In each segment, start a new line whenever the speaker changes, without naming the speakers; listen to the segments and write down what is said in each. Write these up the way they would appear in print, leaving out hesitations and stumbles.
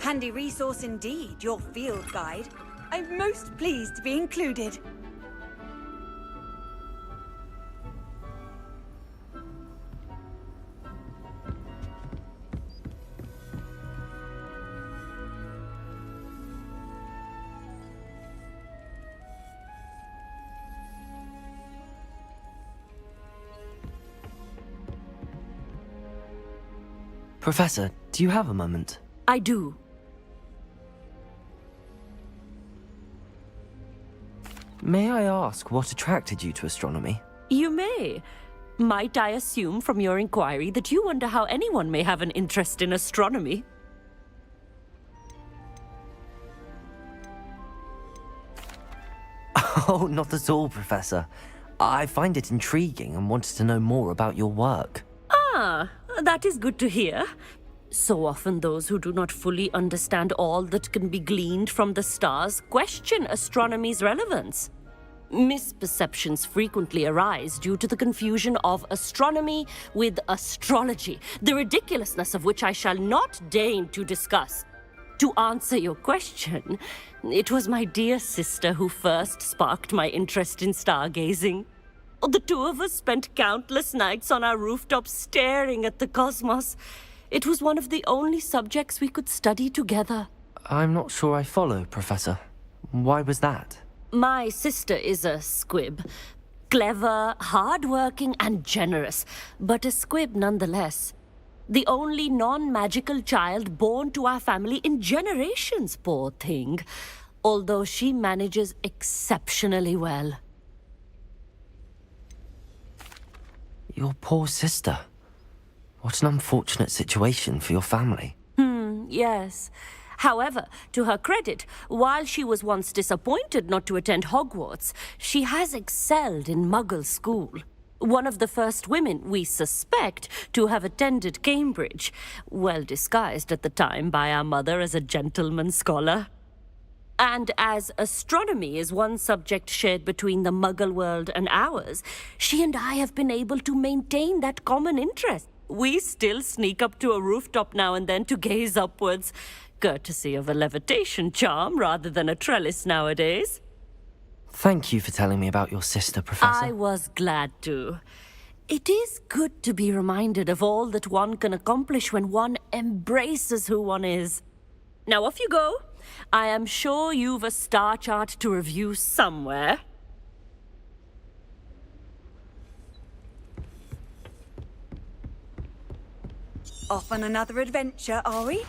Handy resource indeed, your field guide. I'm most pleased to be included.
Professor, do you have a moment?
I do.
May I ask what attracted you to astronomy?
You may. Might I assume from your inquiry that you wonder how anyone may have an interest in astronomy?
Oh, not at all, Professor. I find it intriguing and wanted to know more about your work.
Ah, that is good to hear. So often those who do not fully understand all that can be gleaned from the stars question astronomy's relevance. Misperceptions frequently arise due to the confusion of astronomy with astrology, the ridiculousness of which I shall not deign to discuss. To answer your question, it was my dear sister who first sparked my interest in stargazing. The two of us spent countless nights on our rooftop staring at the cosmos. It was one of the only subjects we could study together.
I'm not sure I follow, Professor. Why was that?
My sister is a squib. Clever, hard-working, and generous, but a squib nonetheless. The only non-magical child born to our family in generations, poor thing. Although she manages exceptionally well.
Your poor sister. What an unfortunate situation for your family.
Yes. However, to her credit, while she was once disappointed not to attend Hogwarts, she has excelled in Muggle school. One of the first women, we suspect, to have attended Cambridge, well disguised at the time by our mother as a gentleman scholar. And as astronomy is one subject shared between the Muggle world and ours, she and I have been able to maintain that common interest. We still sneak up to a rooftop now and then to gaze upwards, courtesy of a levitation charm rather than a trellis nowadays.
Thank you for telling me about your sister, Professor.
I was glad to. It is good to be reminded of all that one can accomplish when one embraces who one is. Now off you go. I am sure you've a star chart to review somewhere.
Off on another adventure, are we?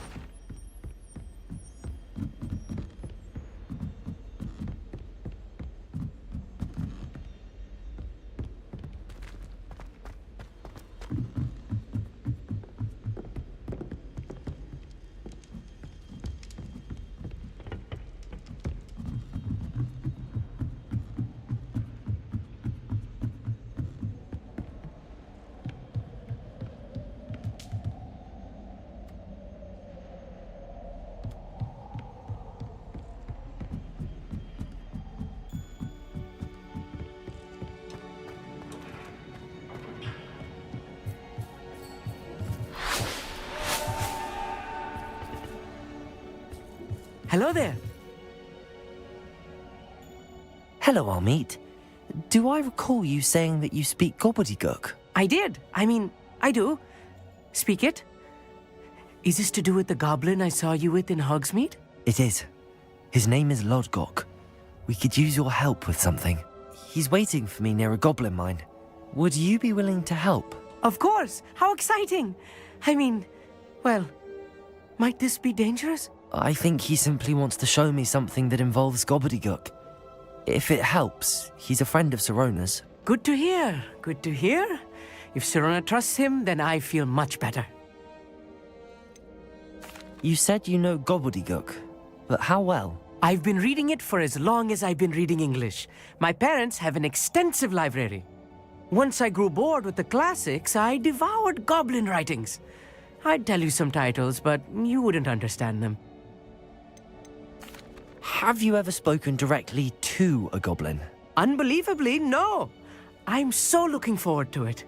Hello there.
Hello, Armeet. Do I recall you saying that you speak gobbledygook?
I did. I do. Speak it. Is this to do with the goblin I saw you with in Hogsmeade?
It is. His name is Lodgok. We could use your help with something. He's waiting for me near a goblin mine. Would you be willing to help?
Of course. How exciting. Well, might this be dangerous?
I think he simply wants to show me something that involves gobbledygook. If it helps, he's a friend of Sirona's.
Good to hear. Good to hear. If Sirona trusts him, then I feel much better.
You said you know gobbledygook, but how well?
I've been reading it for as long as I've been reading English. My parents have an extensive library. Once I grew bored with the classics, I devoured goblin writings. I'd tell you some titles, but you wouldn't understand them.
Have you ever spoken directly to a goblin?
Unbelievably, no. I'm so looking forward to it.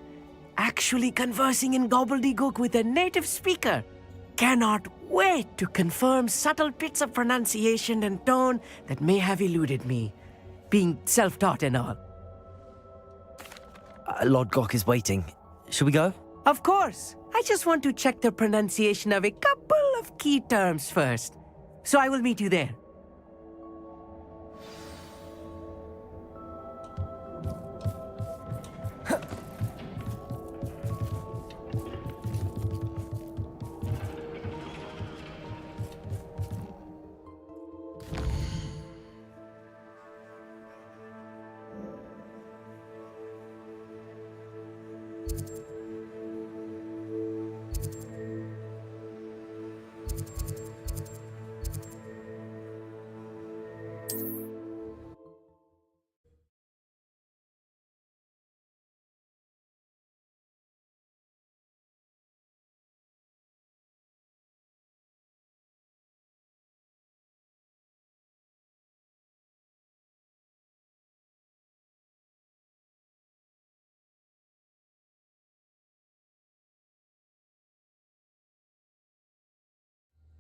Actually conversing in gobbledygook with a native speaker. cannot wait to confirm subtle bits of pronunciation and tone that may have eluded me, being self-taught and all.
Lord Gok is waiting. Shall we go?
Of course. I just want to check the pronunciation of a couple of key terms first. So I will meet you there.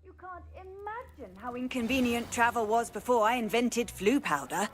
You can't imagine how inconvenient travel was before I invented flu powder.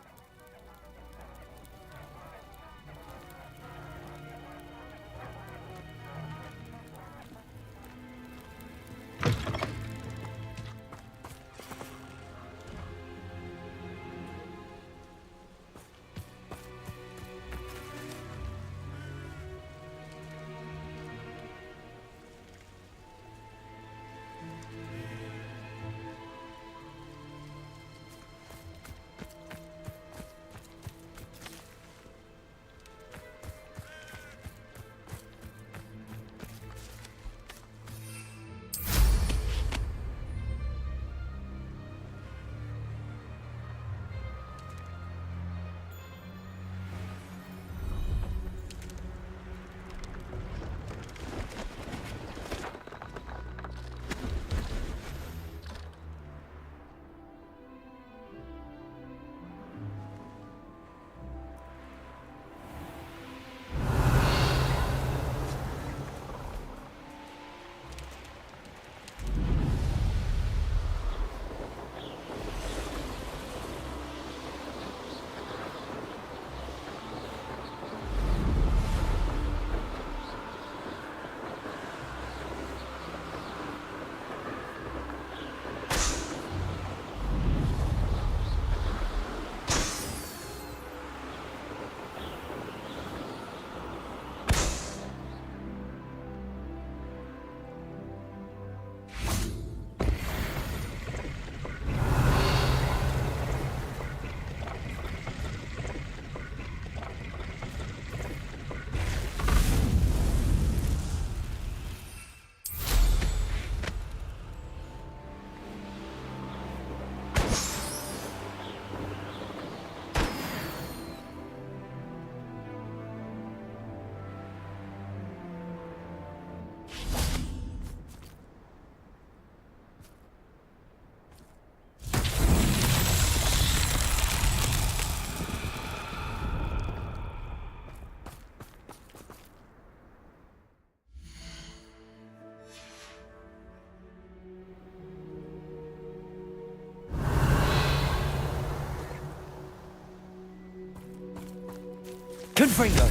Confringo!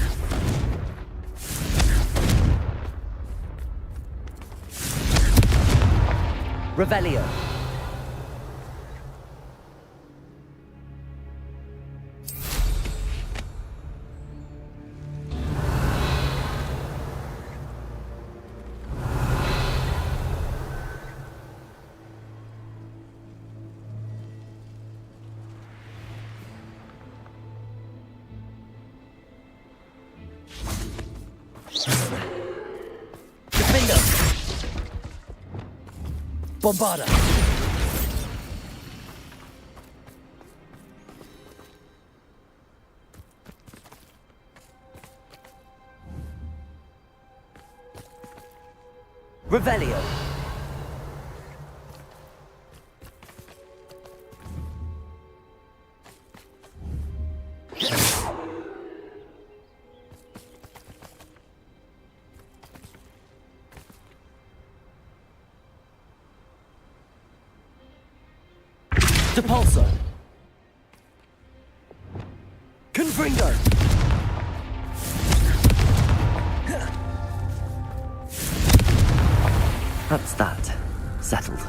Revelio! Defender! Bombarda! Revelio! Depulso. Confringo. That's that. Settled.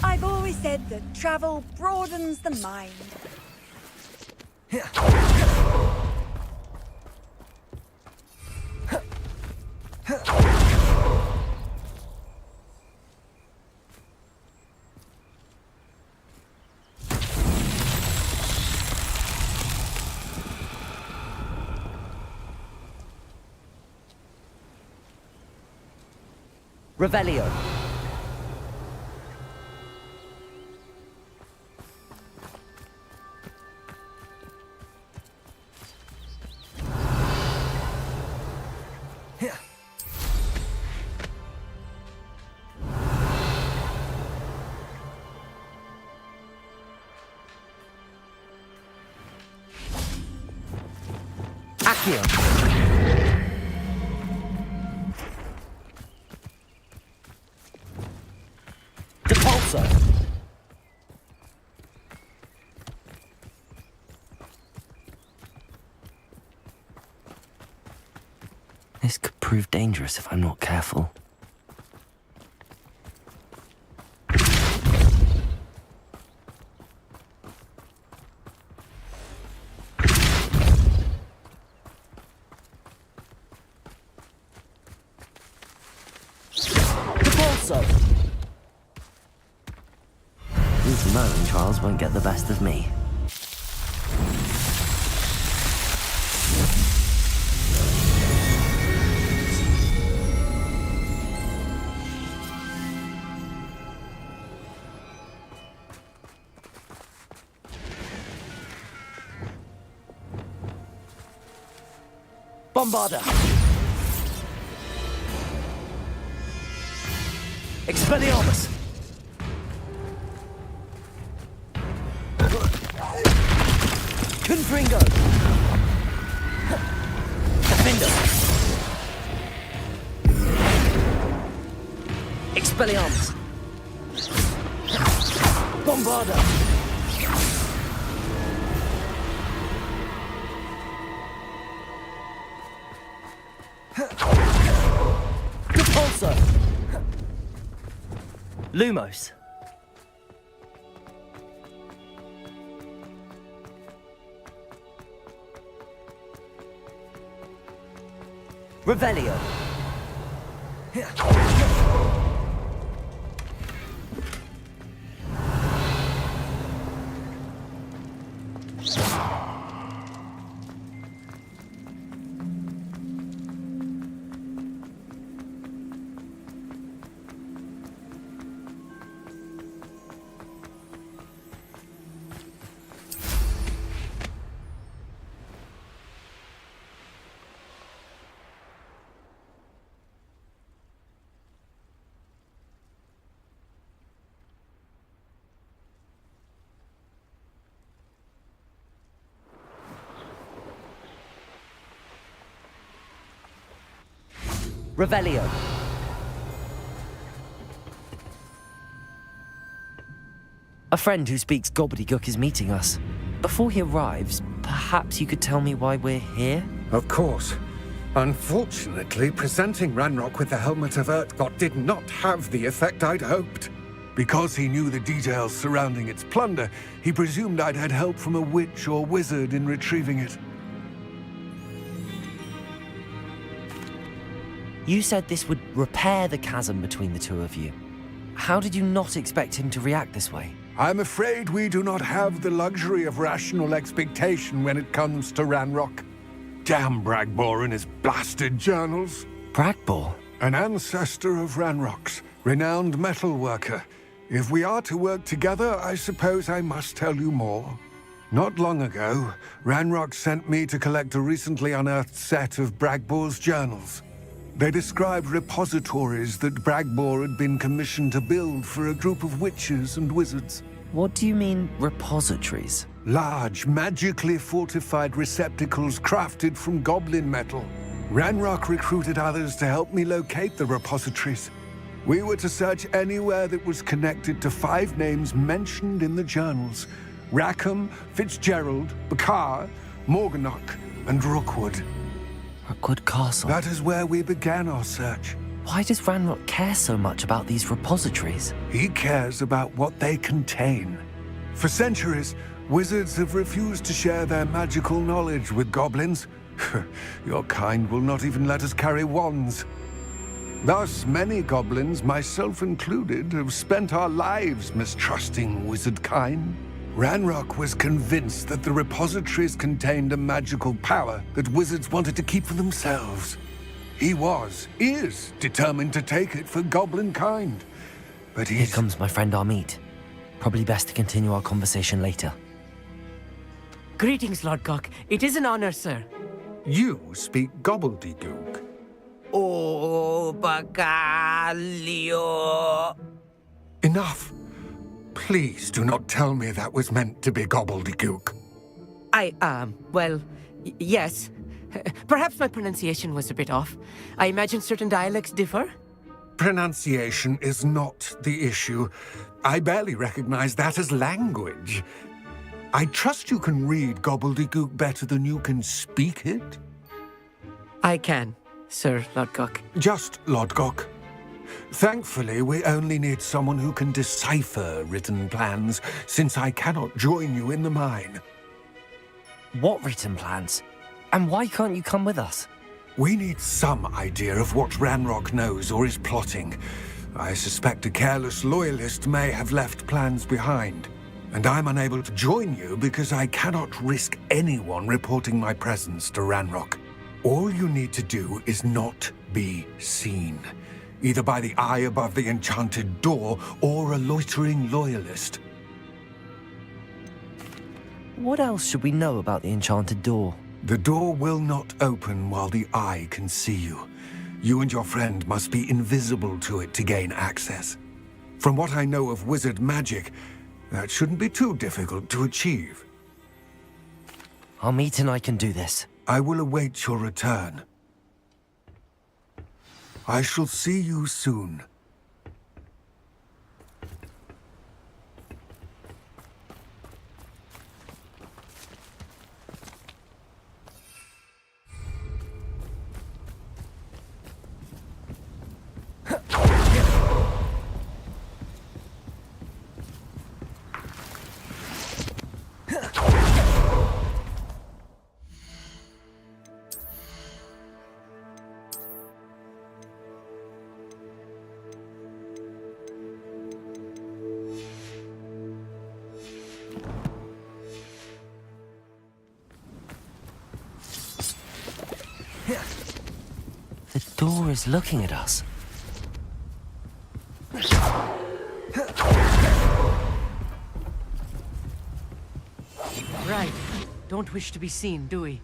I've always said that travel broadens the mind.
Revelio. Accio. Depulso. This could prove dangerous if I'm not careful. Depulso. These mowing trials won't get the best of me. Bombarda. Expelliarmus. Confringo. Defender. Expelliarmus. Bombarda. Depulso. Lumos. Revelio. Revelio. A friend who speaks gobbledygook is meeting us. Before he arrives, perhaps you could tell me why we're here?
Of course. Unfortunately, presenting Ranrock with the Helmet of Urtkot did not have the effect I'd hoped. Because he knew the details surrounding its plunder, he presumed I'd had help from a witch or wizard in retrieving it.
You said this would repair the chasm between the two of you. How did you not expect him to react this way?
I'm afraid we do not have the luxury of rational expectation when it comes to Ranrock. Damn Bragbor and his blasted journals.
Bragbor?
An ancestor of Ranrock's, renowned metal worker. If we are to work together, I suppose I must tell you more. Not long ago, Ranrock sent me to collect a recently unearthed set of Bragbor's journals. They described repositories that Bragbor had been commissioned to build for a group of witches and wizards.
What do you mean, repositories?
Large, magically fortified receptacles crafted from goblin metal. Ranrock recruited others to help me locate the repositories. We were to search anywhere that was connected to 5 names mentioned in the journals: Rackham, Fitzgerald, Bakar, Morganach, and Rookwood.
Rookwood Castle?
That is where we began our search.
Why does Ranrock care so much about these repositories?
He cares about what they contain. For centuries, wizards have refused to share their magical knowledge with goblins. Your kind will not even let us carry wands. Thus, many goblins, myself included, have spent our lives mistrusting wizard kind. Ranrock was convinced that the repositories contained a magical power that wizards wanted to keep for themselves. He is determined to take it for goblin kind. But
Here comes my friend Amit. Probably best to continue our conversation later.
Greetings, Lord Gok. It is an honor, sir.
You speak gobbledygook.
Oh, Bagalio.
Enough. Please do not tell me that was meant to be gobbledygook.
Yes. Perhaps my pronunciation was a bit off. I imagine certain dialects differ.
Pronunciation is not the issue. I barely recognize that as language. I trust you can read gobbledygook better than you can speak it?
I can, Sir Lodgok.
Just Lodgok. Thankfully, we only need someone who can decipher written plans, since I cannot join you in the mine.
What written plans? And why can't you come with us?
We need some idea of what Ranrock knows or is plotting. I suspect a careless loyalist may have left plans behind. And I'm unable to join you because I cannot risk anyone reporting my presence to Ranrock. All you need to do is not be seen, either by the eye above the enchanted door or a loitering loyalist.
What else should we know about the enchanted door?
The door will not open while the eye can see you. You and your friend must be invisible to it to gain access. From what I know of wizard magic, that shouldn't be too difficult to achieve.
Amit and I can do this.
I will await your return. I shall see you soon.
The door is looking at us.
Right. Don't wish to be seen, do we?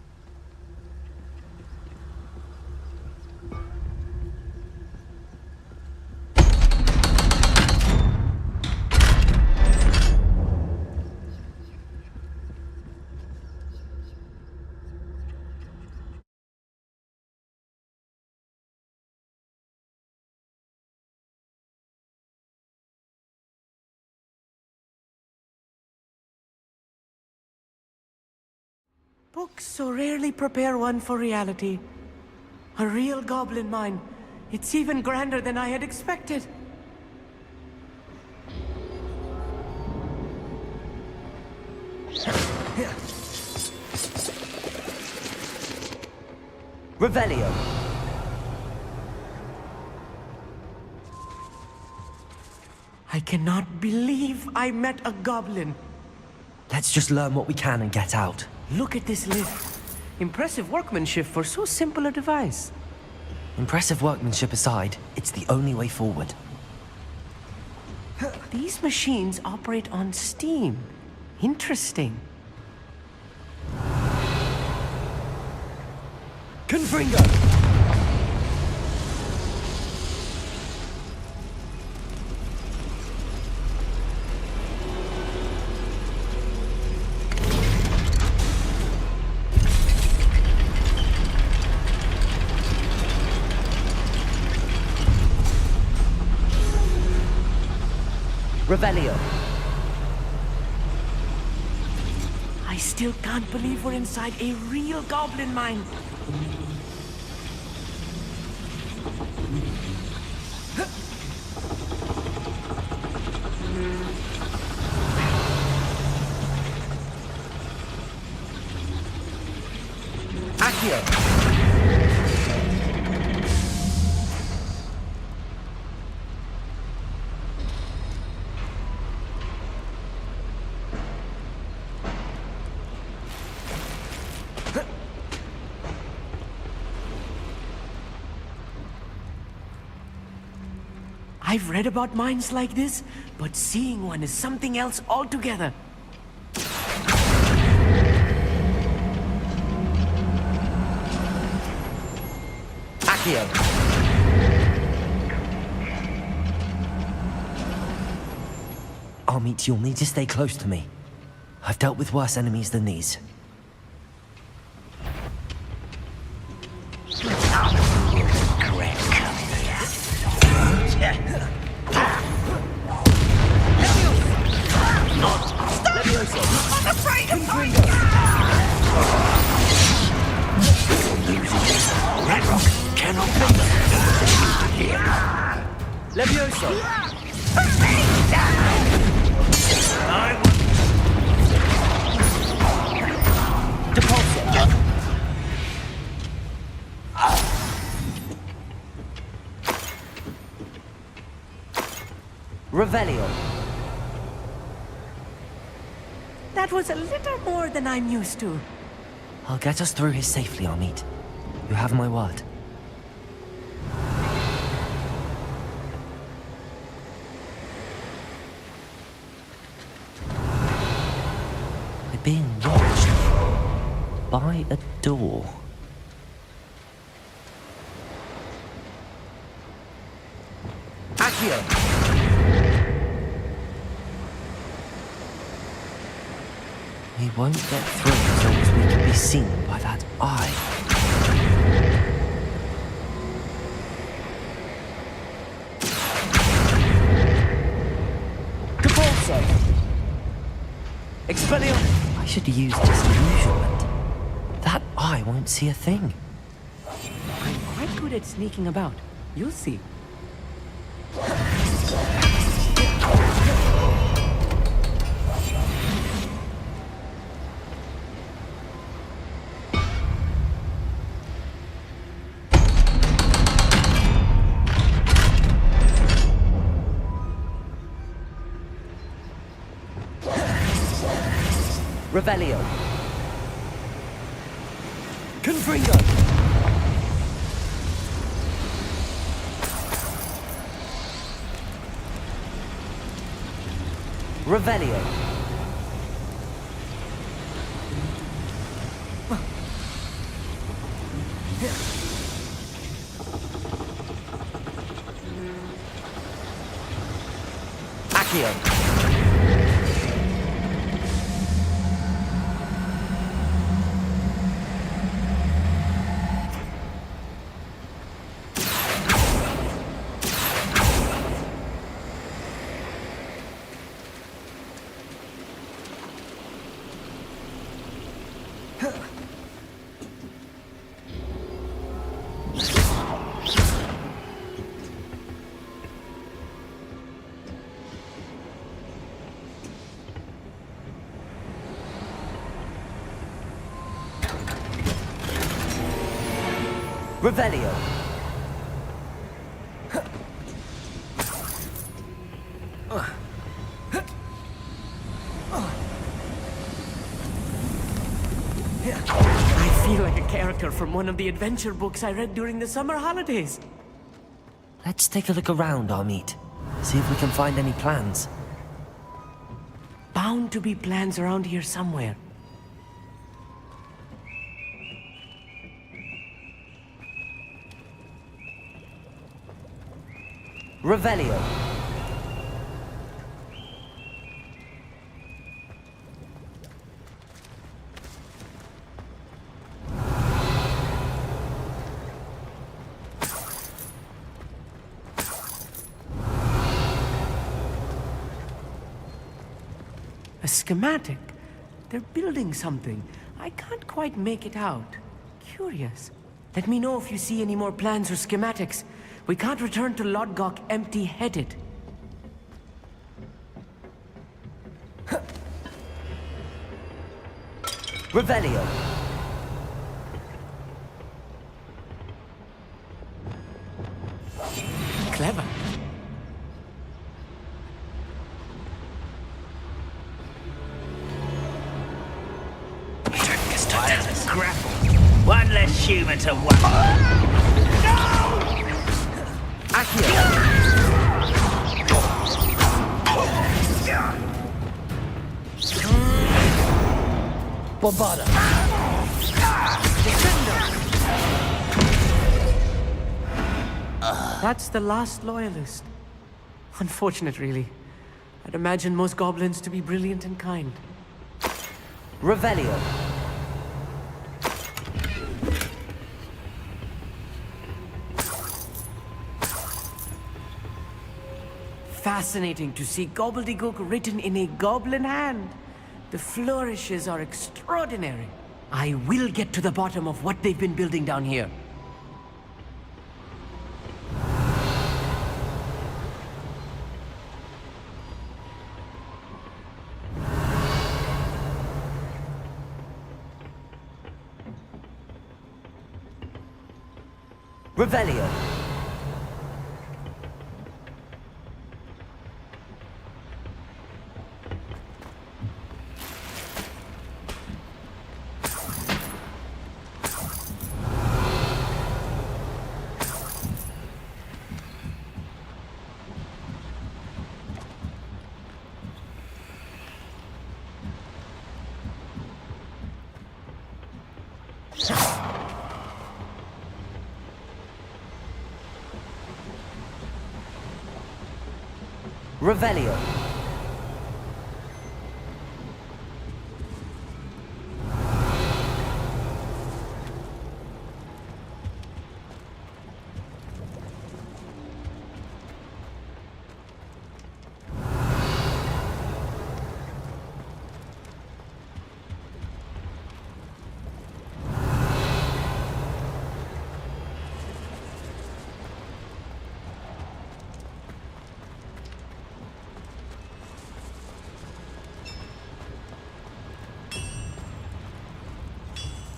Books so rarely prepare one for reality. A real goblin mine. It's even grander than I had expected.
Revelio.
cannot believe I met a goblin.
Let's just learn what we can and get out.
Look at this lift. Impressive workmanship for so simple a device.
Impressive workmanship aside, it's the only way forward.
These machines operate on steam. Interesting.
Confringo! Revelio.
I still can't believe we're inside a real goblin mine.
Accio!
I've read about mines like this, but seeing one is something else altogether.
Accio! Amit, you'll need to stay close to me. I've dealt with worse enemies than these. Levioso! Depulso! Revelio!
That was a little more than I'm used to.
I'll get us through here safely, Amit. You have my word. We're being watched by a door. Accio! We won't get through as long as we can be seen by that eye. Depulso! Expelliarmus! I should use disillusionment. That eye won't see a thing.
I'm quite good at sneaking about. You'll see.
Revelio. Confringo. Revelio. Accio. Revelio.
I feel like a character from one of the adventure books I read during the summer holidays.
Let's take a look around, Amit. See if we can find any plans.
Bound to be plans around here somewhere.
Revelio.
A schematic? They're building something. I can't quite make it out. Curious. Let me know if you see any more plans or schematics. We can't return to Lodgok empty-headed.
Revelio.
Clever.
Grapple. One less human to one.
Bombada.
That's the last loyalist. Unfortunate, really. I'd imagine most goblins to be brilliant and kind.
Revelio.
Fascinating to see gobbledygook written in a goblin hand. The flourishes are extraordinary. I will get to the bottom of what they've been building down here.
Revelio. Revelio.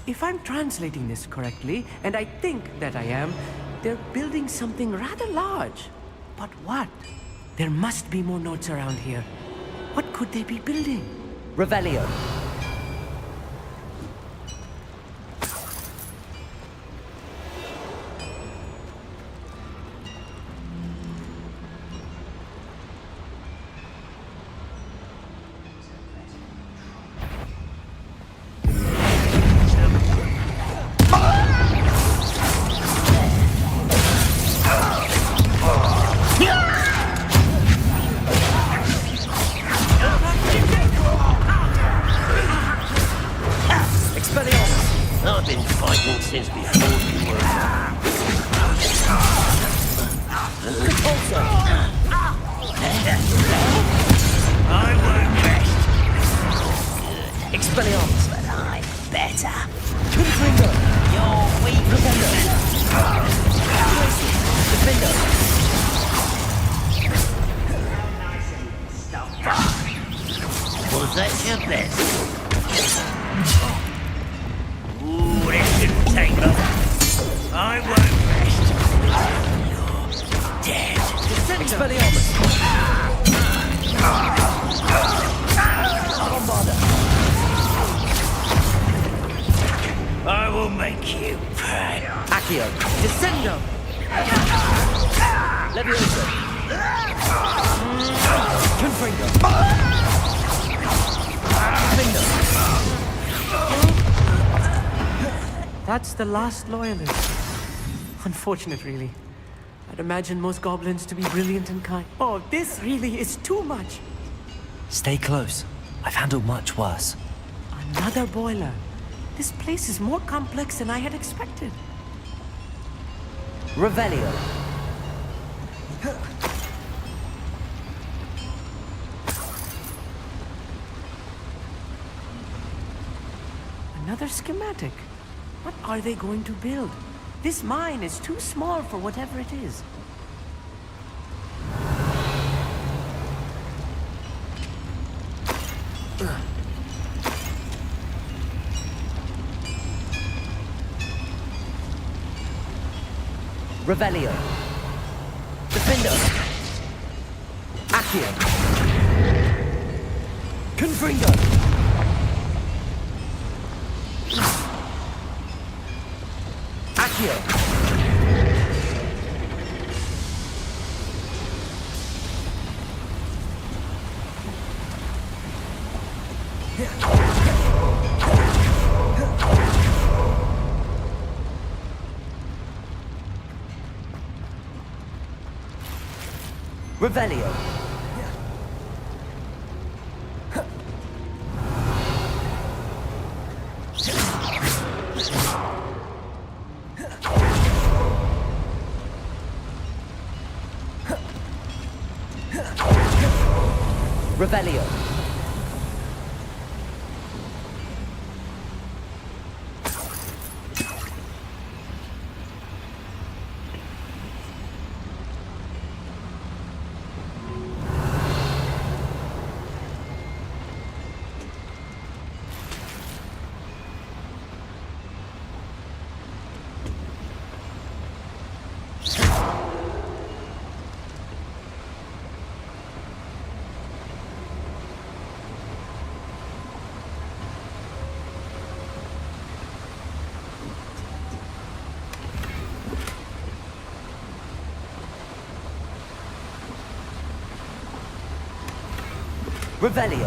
If I'm translating this correctly, and I think that I am, they're building something rather large. But what? There must be more notes around here. What could they be building?
Revelio.
I've been fighting since before you were. I won't rest. Good.
Expelliarmus.
But I'm better.
Confringo.
You're weak.
Defender.
Was that your best? Ooh, this shouldn't take long. I won't rest. You're dead.
Expelliarmus. Bombada.
will make you pay.
Accio.
Descendo!
Leviosa. Confringo. Finger.
That's the last loyalist. Unfortunate, really. I'd imagine most goblins to be brilliant and kind. Oh, this really is too much.
Stay close. I've handled much worse.
Another boiler. This place is more complex than I had expected.
Revelio.
Another schematic. What are they going to build? This mine is too small for whatever it is.
Revelio. Defender. Accio. Confringo. Accio. Revelio. Revelio. Revelio.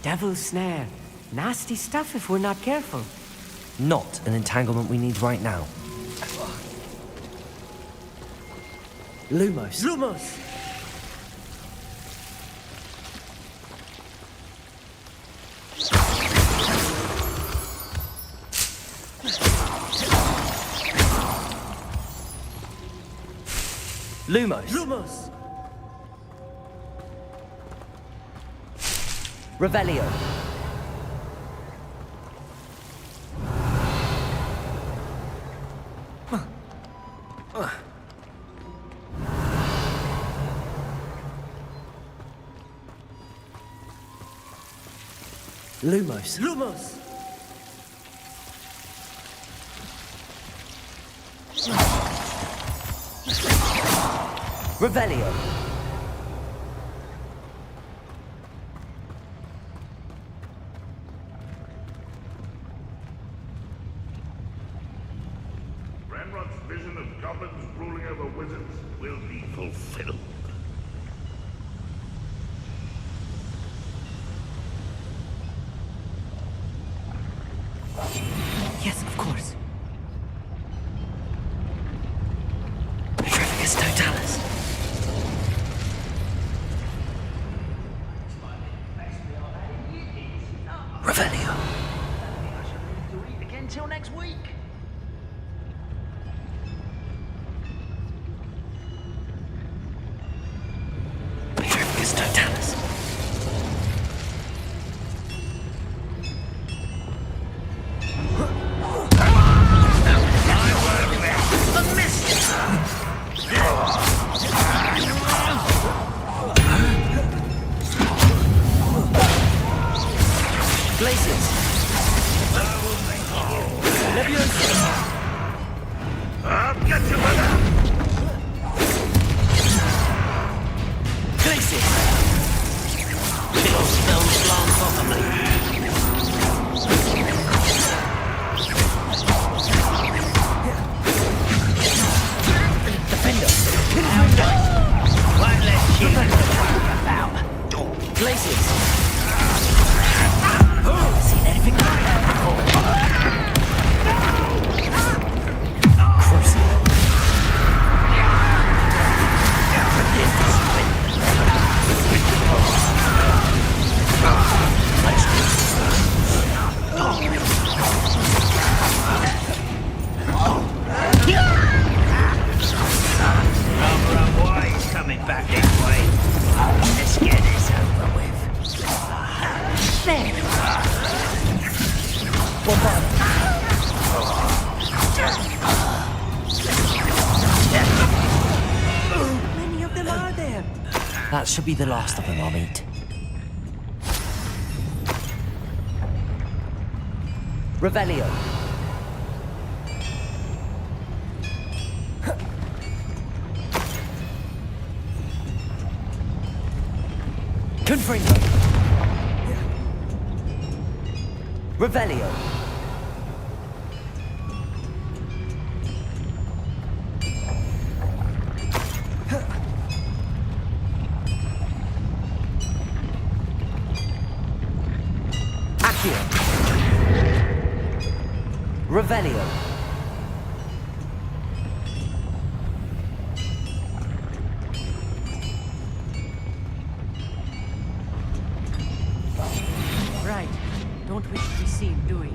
Devil's snare. Nasty stuff if we're not careful.
Not an entanglement we need right now. Lumos.
Lumos!
Lumos.
Lumos!
Revelio. Lumos.
Lumos!
Revelio.
Ranrock's vision of goblins
ruling over wizards will be fulfilled.
Yes, of course.
Petrificus Totalis. Revelio.
Again till next week.
Petrificus Totalis.
Glaciers.
I'll get you, brother.
Glaciers.
Kill stone slam properly.
Defender.
Won't let you about.
Glaciers.
Seen anything like that before? Crucible.
Why he's coming back this way? Let's get this over with.
How many of them are there?
That should be the last of them I'll meet.
Revelio.
Confringo.
Revelio. Accio. Revelio. Right. Don't wish to be seen, do we?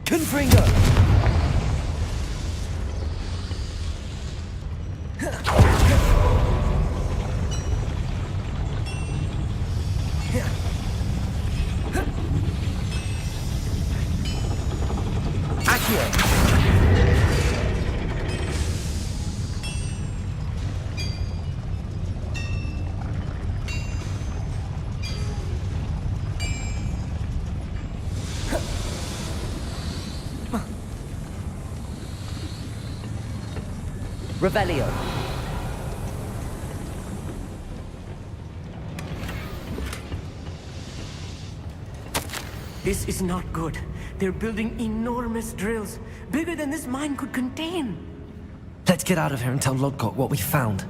Confringo.
Revelio. This is not good. They're building enormous drills, bigger than this mine could contain.
Let's get out of here and tell Lodgok what we found.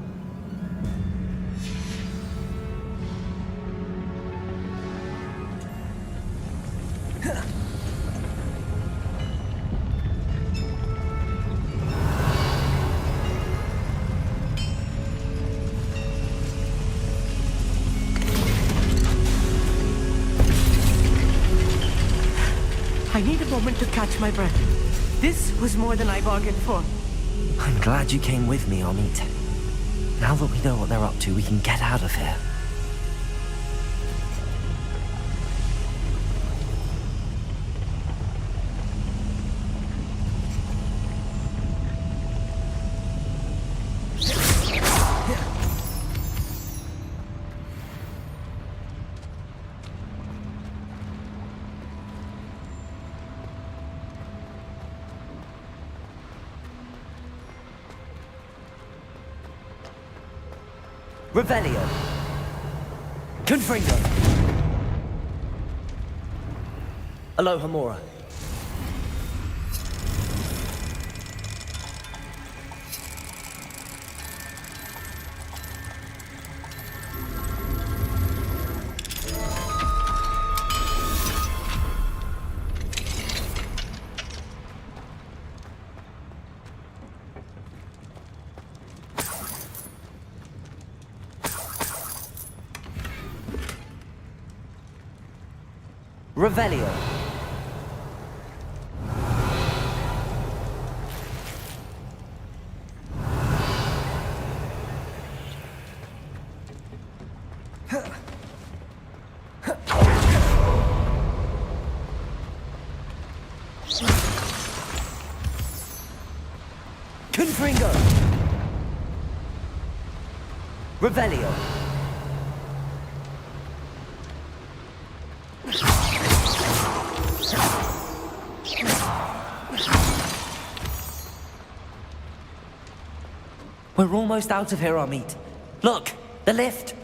I need a moment to catch my breath. This was more than I bargained for.
I'm glad you came with me, Amit. Now that we know what they're up to, we can get out of here. Revelio. Confringo. Aloha Mora. Revelio. Confringo. Revelio. We're almost out of here, Amit. Look, the lift.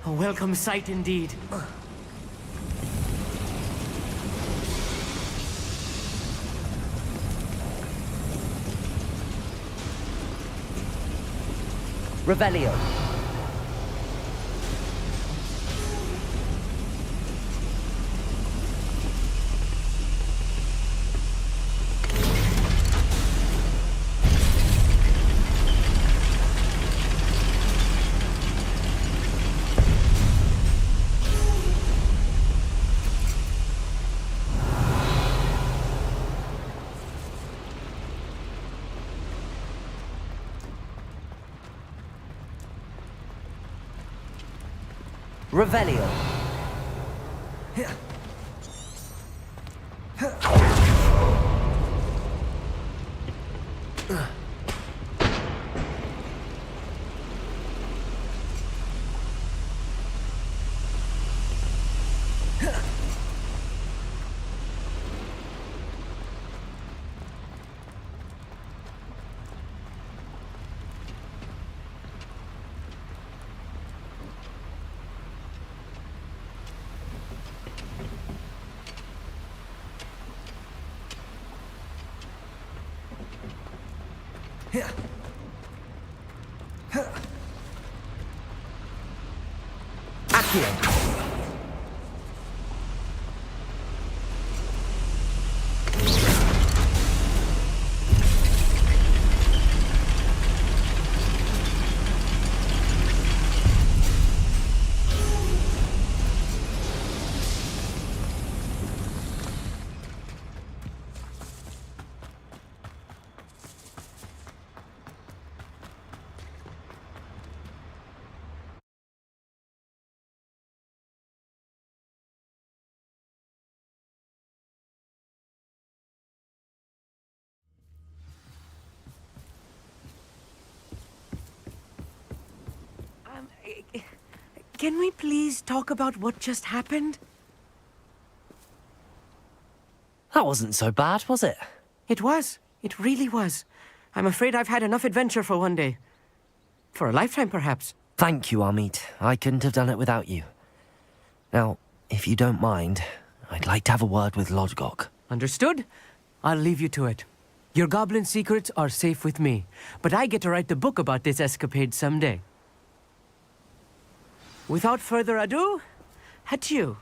A welcome sight indeed.
Revelio. Revelio. Accio.
Can we please talk about what just happened?
That wasn't so bad, was it?
It was. It really was. I'm afraid I've had enough adventure for one day. For a lifetime, perhaps.
Thank you, Amit. I couldn't have done it without you. Now, if you don't mind, I'd like to have a word with Lodgok.
Understood? I'll leave you to it. Your goblin secrets are safe with me, but I get to write the book about this escapade someday. Without further ado, adieu.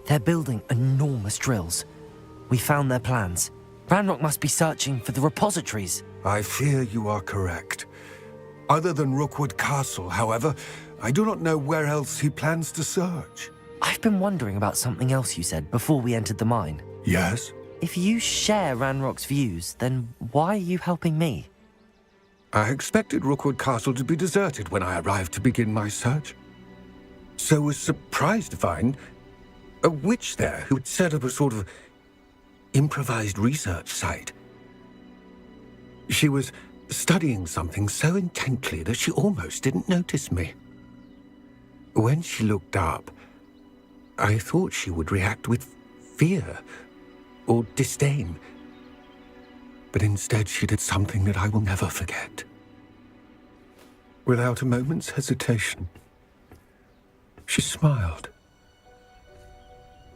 They're building enormous drills. We found their plans. Ranrock must be searching for the repositories.
I fear you are correct. Other than Rookwood Castle, however, I do not know where else he plans to search.
I've been wondering about something else you said before we entered the mine.
Yes?
If you share Ranrock's views, then why are you helping me?
I expected Rookwood Castle to be deserted when I arrived to begin my search. So was surprised to find a witch there who had set up a sort of improvised research site. She was studying something so intently that she almost didn't notice me. When she looked up, I thought she would react with fear or disdain. But instead she did something that I will never forget. Without a moment's hesitation, she smiled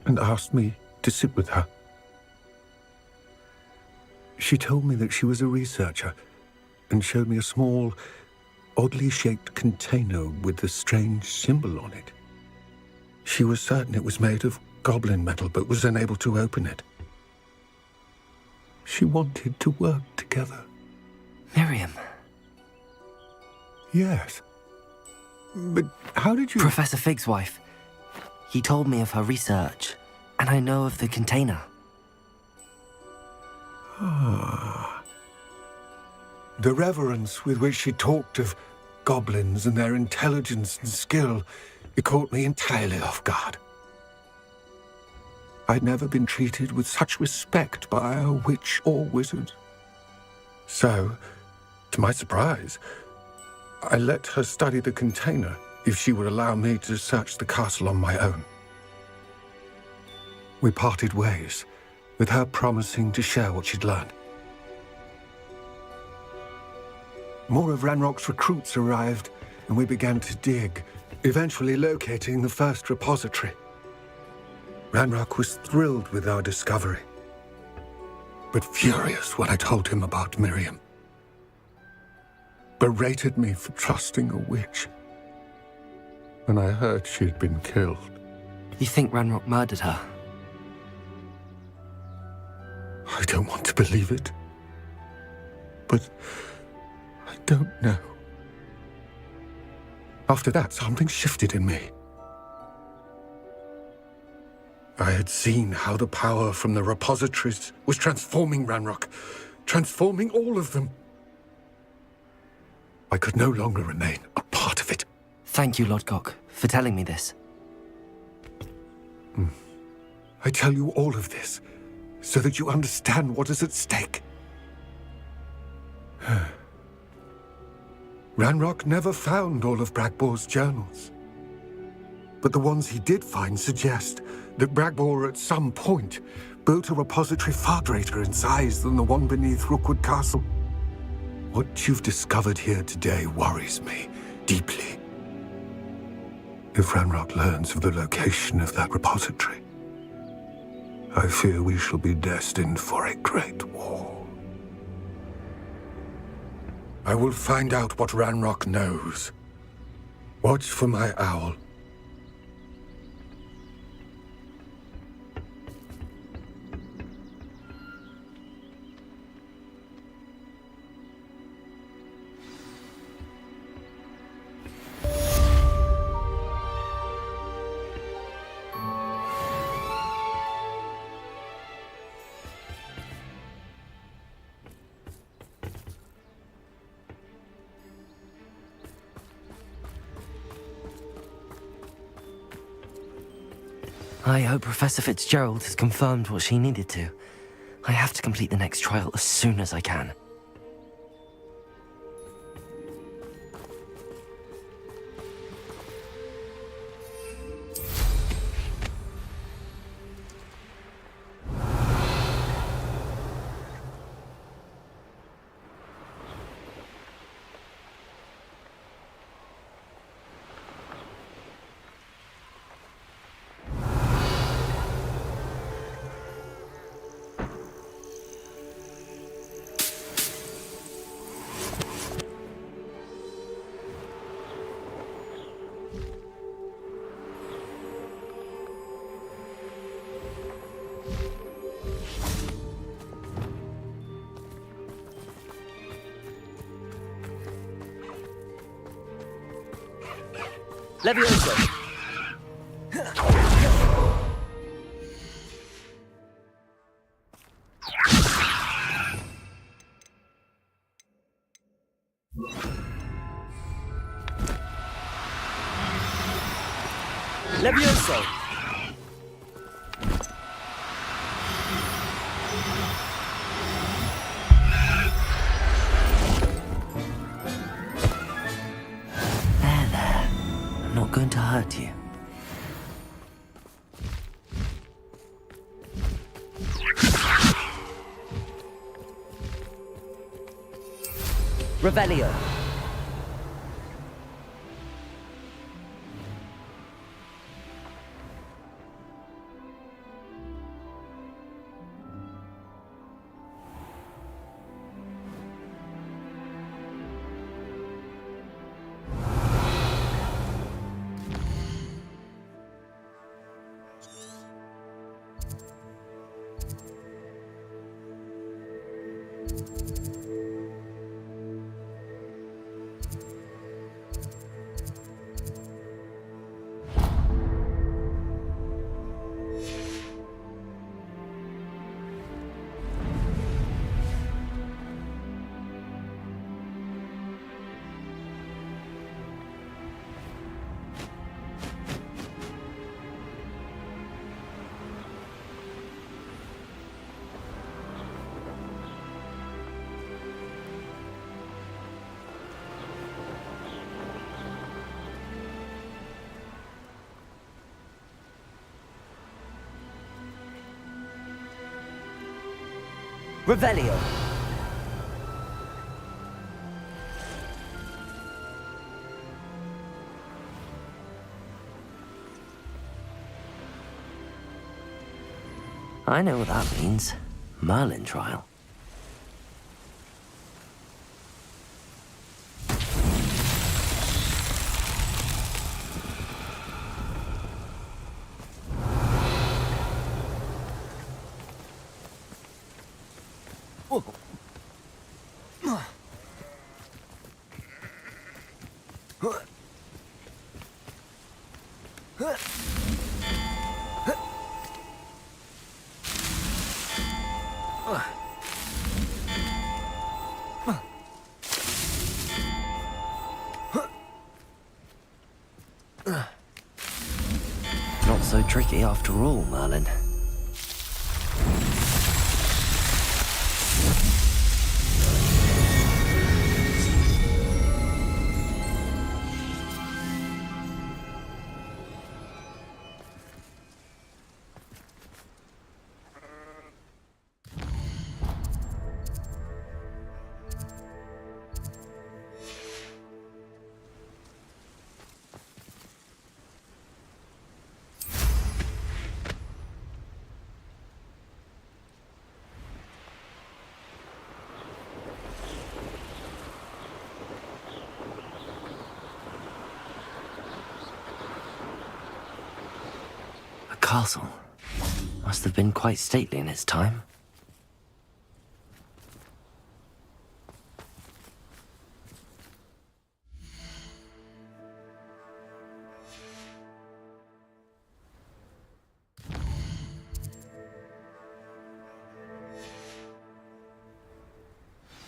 and asked me to sit with her. She told me that she was a researcher and showed me a small, oddly shaped container with a strange symbol on it. She was certain it was made of goblin metal, but was unable to open it. She wanted to work together.
Miriam.
Yes. But how did you...
Professor Fig's wife. He told me of her research, and I know of the container.
Ah. The reverence with which she talked of goblins and their intelligence and skill, it caught me entirely off guard. I'd never been treated with such respect by a witch or wizard. So, to my surprise, I let her study the container if she would allow me to search the castle on my own. We parted ways, with her promising to share what she'd learned. More of Ranrock's recruits arrived, and we began to dig, eventually locating the first repository. Ranrock was thrilled with our discovery, but furious when I told him about Miriam. Berated me for trusting a witch when I heard she had been killed.
You think Ranrock murdered her?
I don't want to believe it, but I don't know. After that, something shifted in me. I had seen how the power from the repositories was transforming Ranrock, transforming all of them. I could no longer remain a part of it.
Thank you, Lodgok, for telling me this.
I tell you all of this so that you understand what is at stake. Ranrock never found all of Bragbor's journals. But the ones he did find suggest that Bragbor at some point built a repository far greater in size than the one beneath Rookwood Castle. What you've discovered here today worries me deeply. If Ranrock learns of the location of that repository, I fear we shall be destined for a great war. I will find out what Ranrock knows. Watch for my owl.
I hope Professor Fitzgerald has confirmed what she needed to. I have to complete the next trial as soon as I can.
Levioso! Levioso!
going to hurt you. Revelio. Revelio. I know what that means. Merlin trial. Not so tricky after all, Merlin. Castle. Must have been quite stately in its time.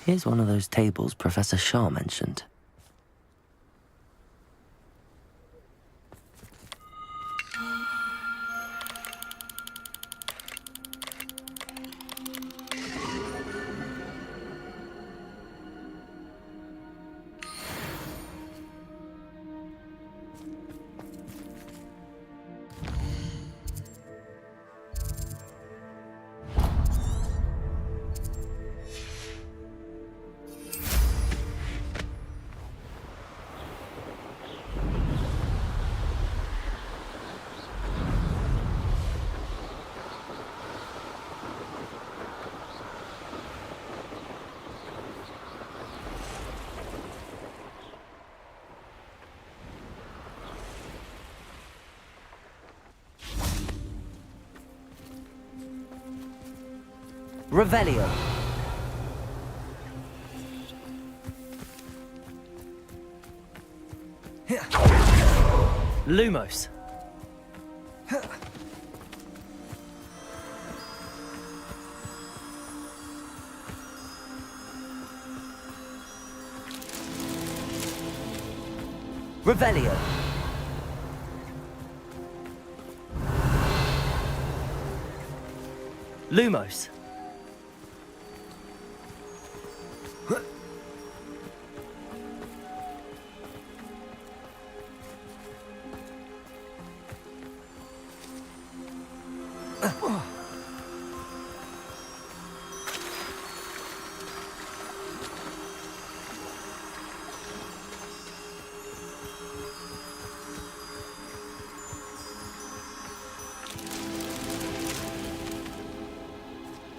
Here's one of those tables Professor Shah mentioned. Revelio. Lumos. Revelio. Lumos.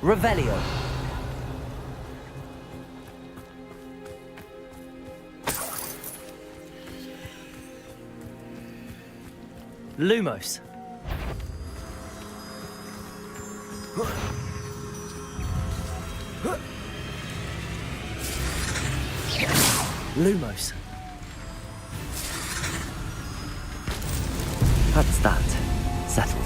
Revelio. Lumos. Lumos. That's that. Settled.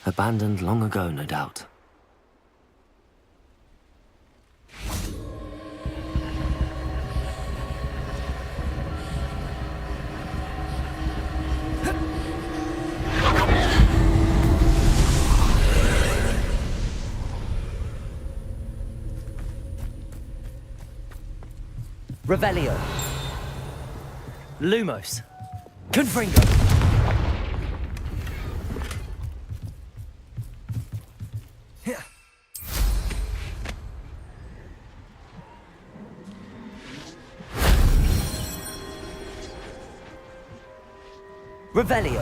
Abandoned long ago, no doubt. Revelio. Lumos. Confringo. Revelio.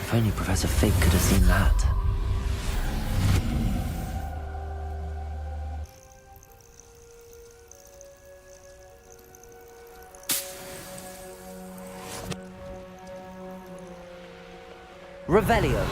If only Professor Fig could have seen that. Revelio.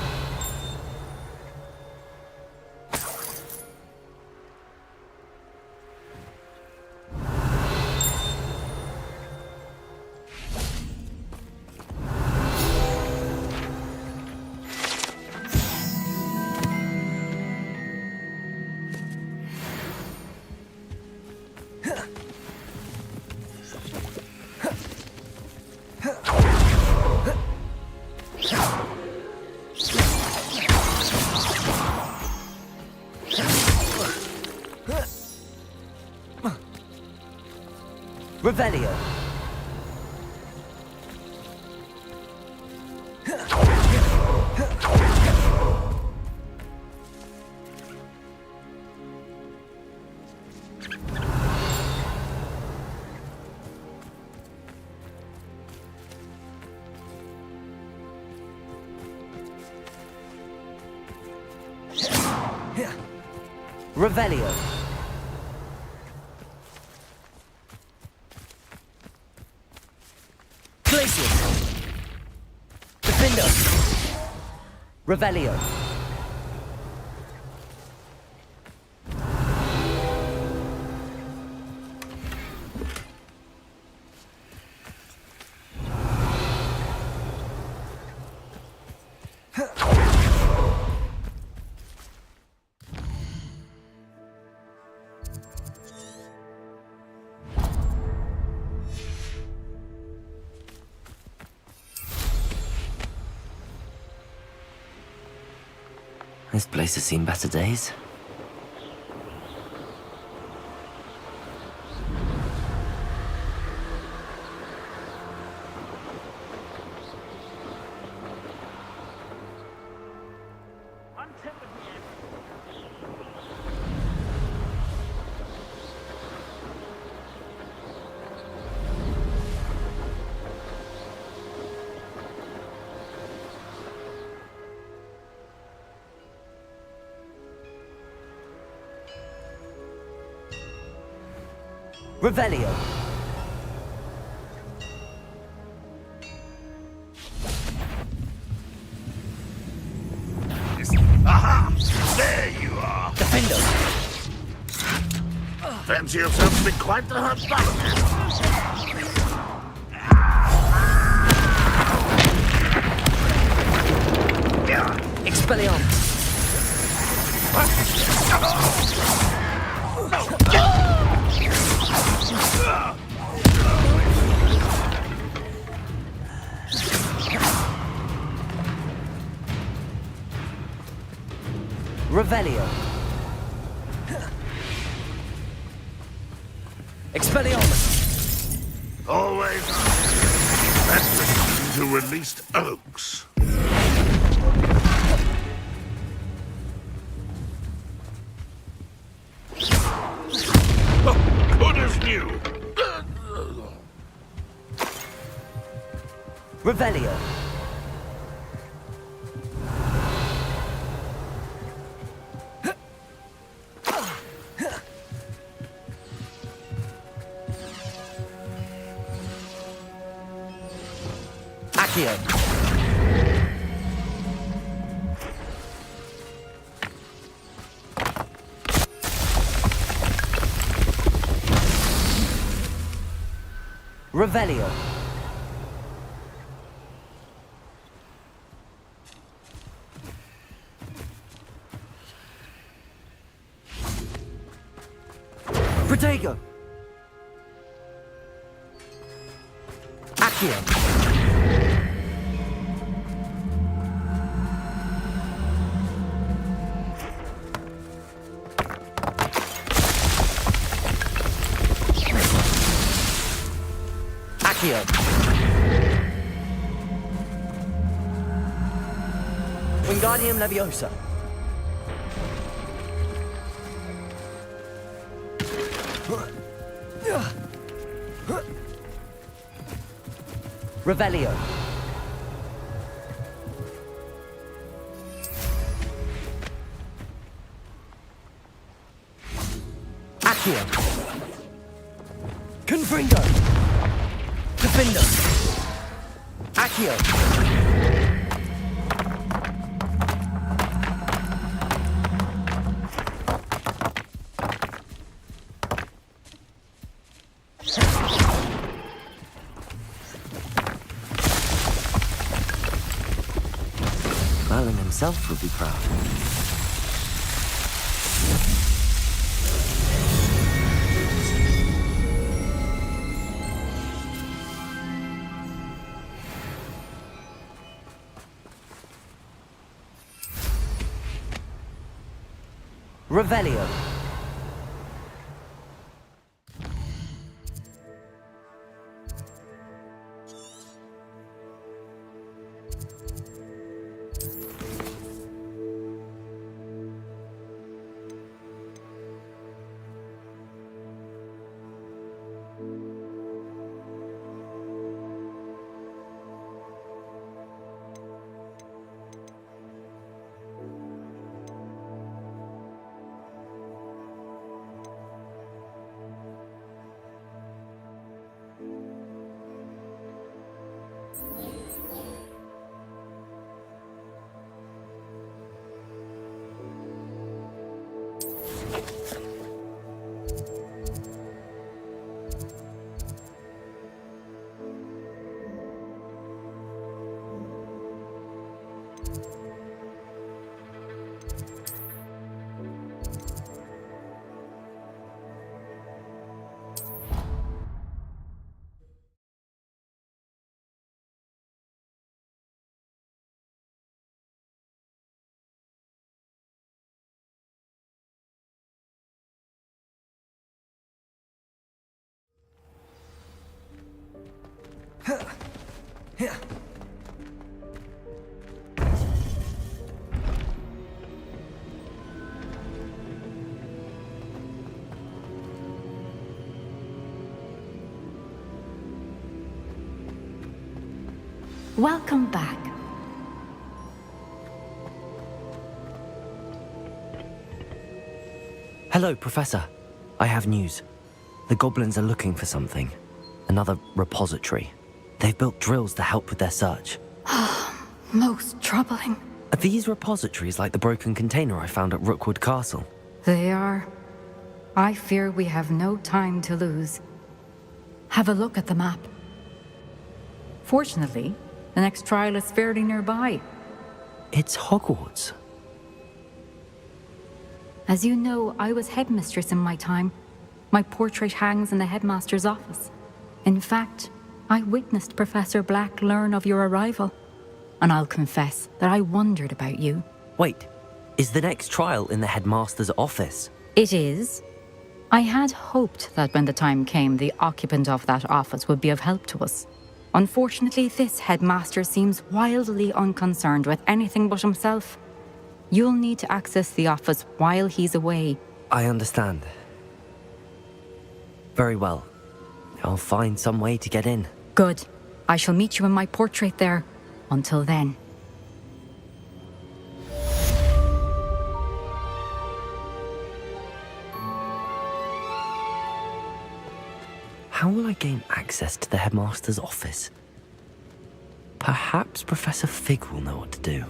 Revelio. Revelio. Revelio. This place has seen better days. Revelio.
Aha! There you are!
Defendo.
Fancy yourself to be quite the hot button.
Revelio. Expelliarmus.
Always. That's the time to release Oaks. Oh, good as new.
Revelio. Accio. Revelio. Protego. Accio. Accio. Wingardium Leviosa. Revelio. Accio. Confringo. Defender. Accio. Merlin himself would be proud. Revelio.
Welcome back.
Hello, Professor. I have news. The goblins are looking for something. Another repository. They've built drills to help with their search.
Most troubling.
Are these repositories like the broken container I found at Rookwood Castle?
They are. I fear we have no time to lose. Have a look at the map. Fortunately, the next trial is fairly nearby.
It's Hogwarts.
As you know, I was headmistress in my time. My portrait hangs in the headmaster's office. In fact, I witnessed Professor Black learn of your arrival. And I'll confess that I wondered about you.
Wait, Is the next trial in the headmaster's office?
It is. I had hoped that when the time came, the occupant of that office would be of help to us. Unfortunately, this headmaster seems wildly unconcerned with anything but himself. You'll need to access the office while he's away.
I understand. Very well. I'll find some way to get in.
Good. I shall meet you in my portrait there. Until then.
How will I gain access to the headmaster's office? Perhaps Professor Fig will know what to do.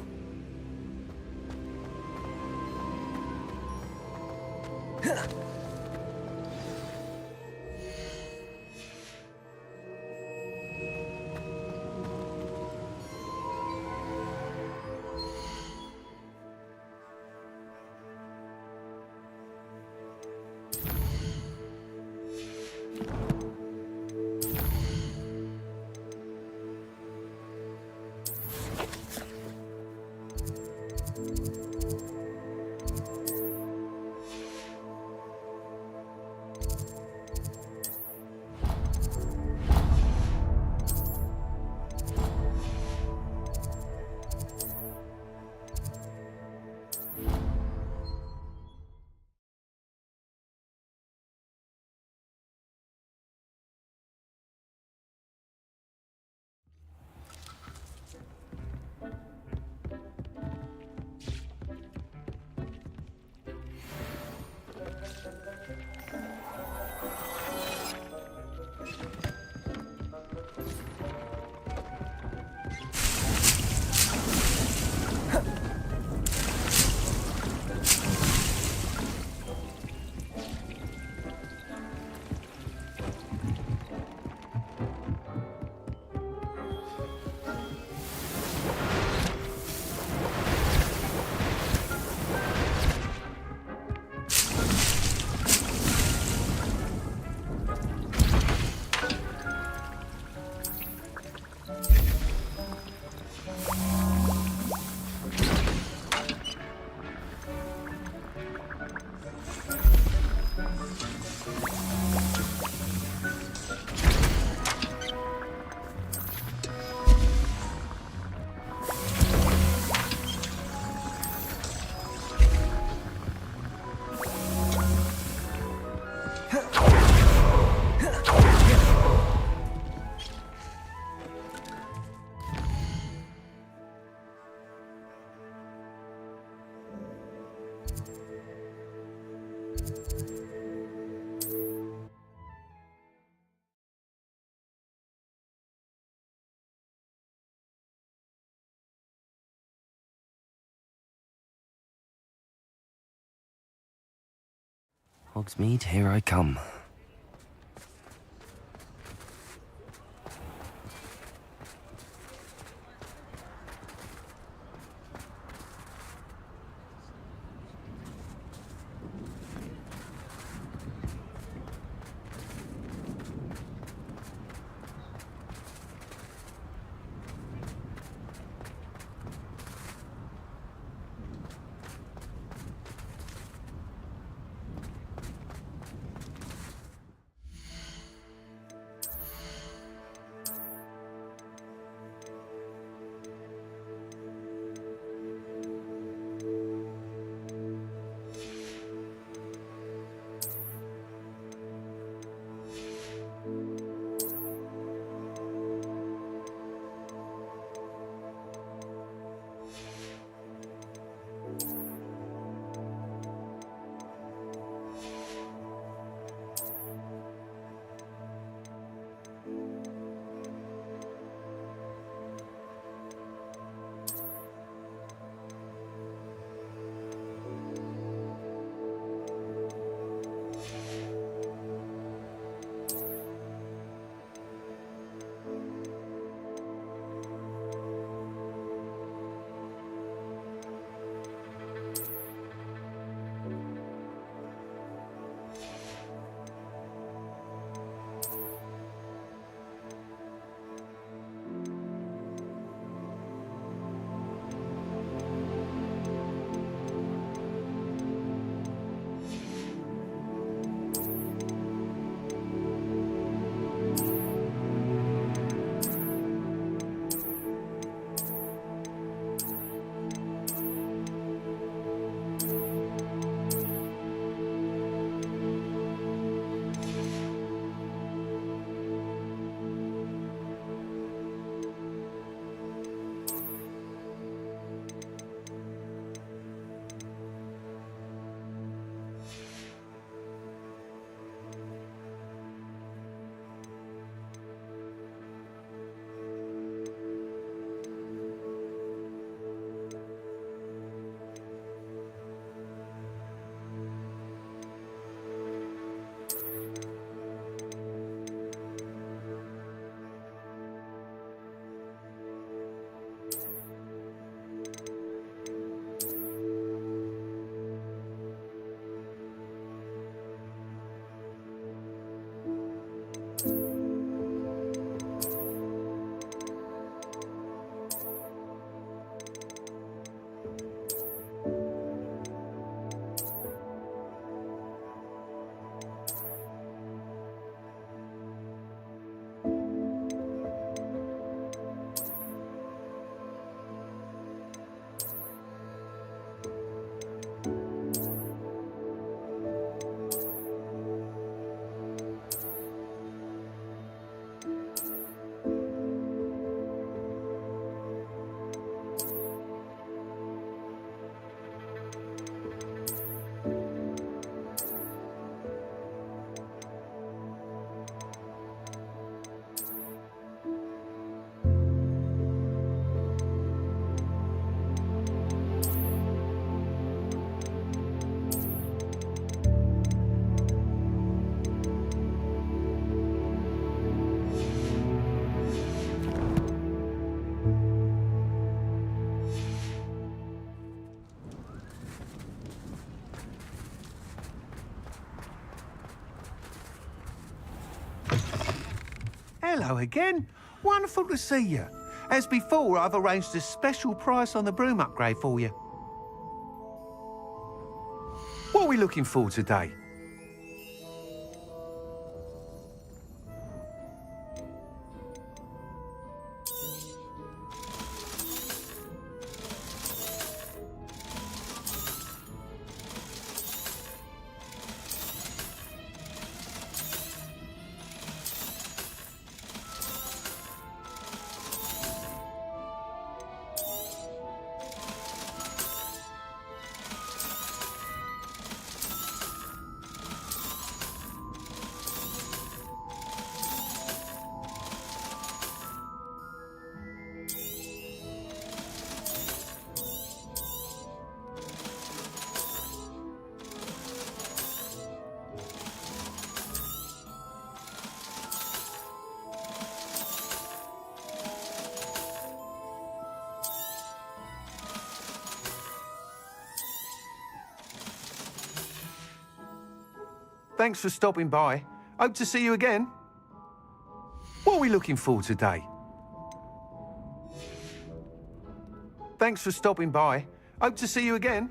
Hogsmeade, here I come.
Hello again. Wonderful to see you. As before, I've arranged a special price on the broom upgrade for you. What are we looking for today? Thanks for stopping by. Hope to see you again. What are we looking for today? Thanks for stopping by. Hope to see you again.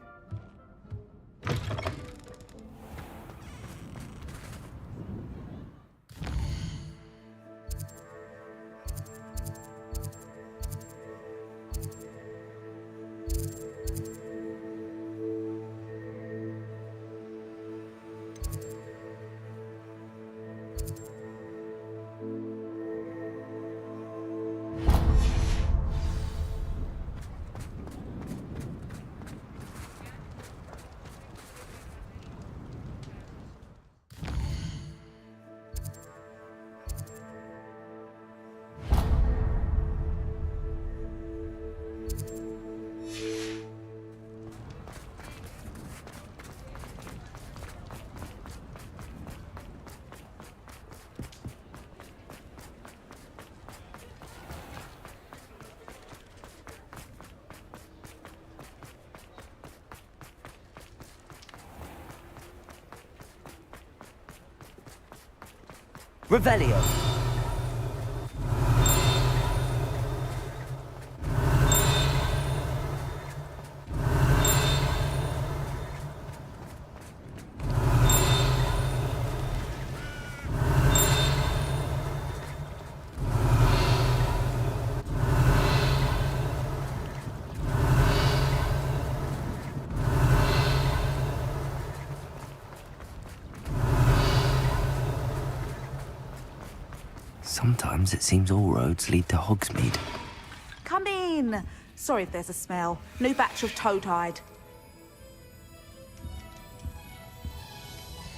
Revelio. Sometimes it seems all roads lead to Hogsmeade.
Come in. Sorry if there's a smell. New batch of toad-hide.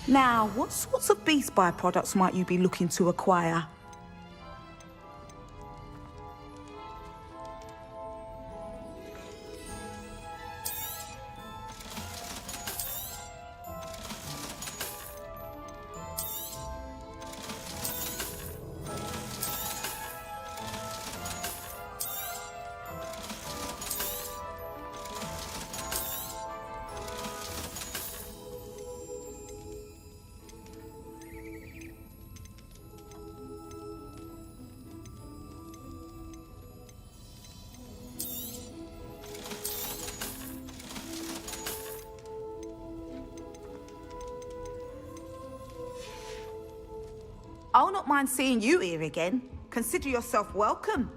Now, what sorts of beast byproducts might you be looking to acquire? I'll not mind seeing you here again. Consider yourself welcome.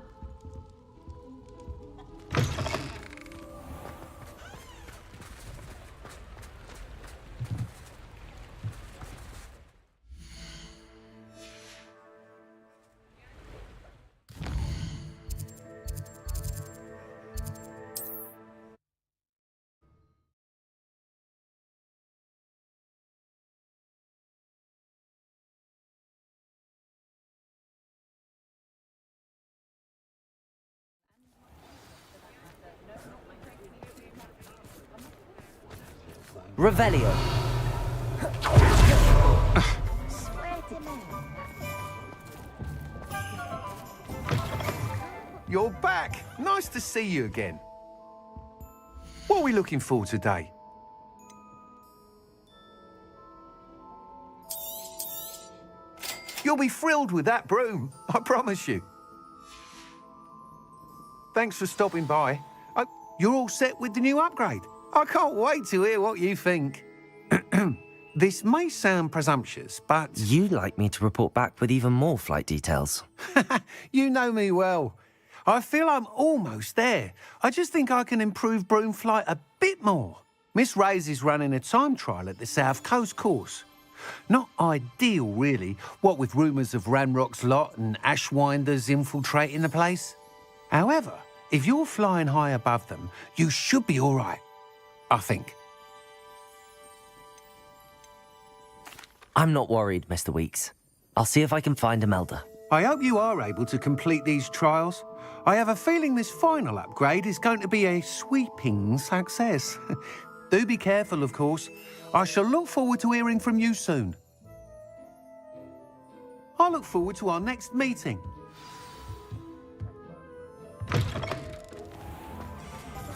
Revelio.
You're back. Nice to see you again. What are we looking for today? You'll be thrilled with that broom, I promise you. Thanks for stopping by. You're all set with the new upgrade. I can't wait to hear what you think. This may sound presumptuous, but...
You'd like me to report back with even more flight details.
You know me well. I feel I'm almost there. I just think I can improve broom flight a bit more. Miss Ray's is running a time trial at the South Coast course. Not ideal, really, what with rumours of Ranrock's lot and Ashwinders infiltrating the place. However, if you're flying high above them, you should be all right, I think.
I'm not worried, Mr. Weeks. I'll see if I can find Imelda.
I hope you are able to complete these trials. I have a feeling this final upgrade is going to be a sweeping success. Do be careful, of course. I shall look forward to hearing from you soon. I look forward to our next meeting.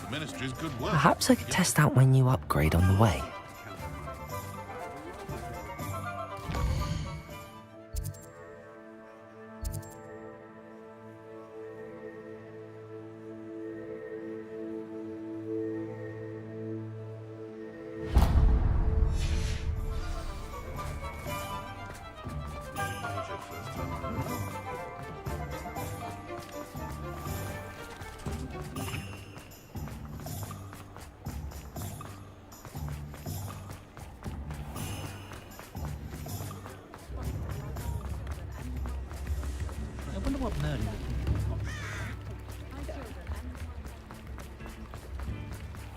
The Ministry's good work.
Perhaps I could test out my new upgrade on the way.
I wonder what Merlin...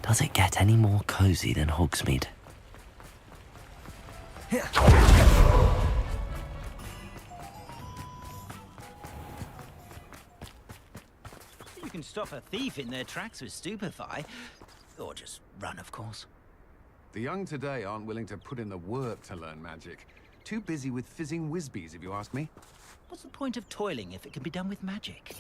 Does it get any more cozy than Hogsmeade?
You can stop a thief in their tracks with Stupefy. Or just run, of course.
The young today aren't willing to put in the work to learn magic. Too busy with fizzing whizbees, if you ask me.
What's the point of toiling if it can be done with magic?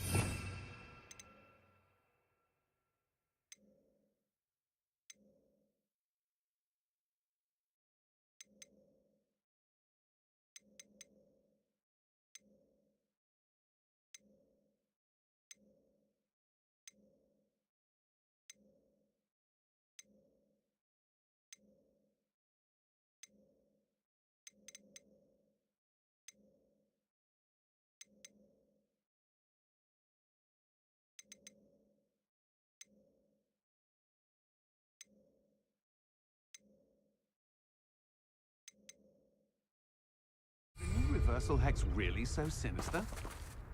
The new reversal hex really so sinister?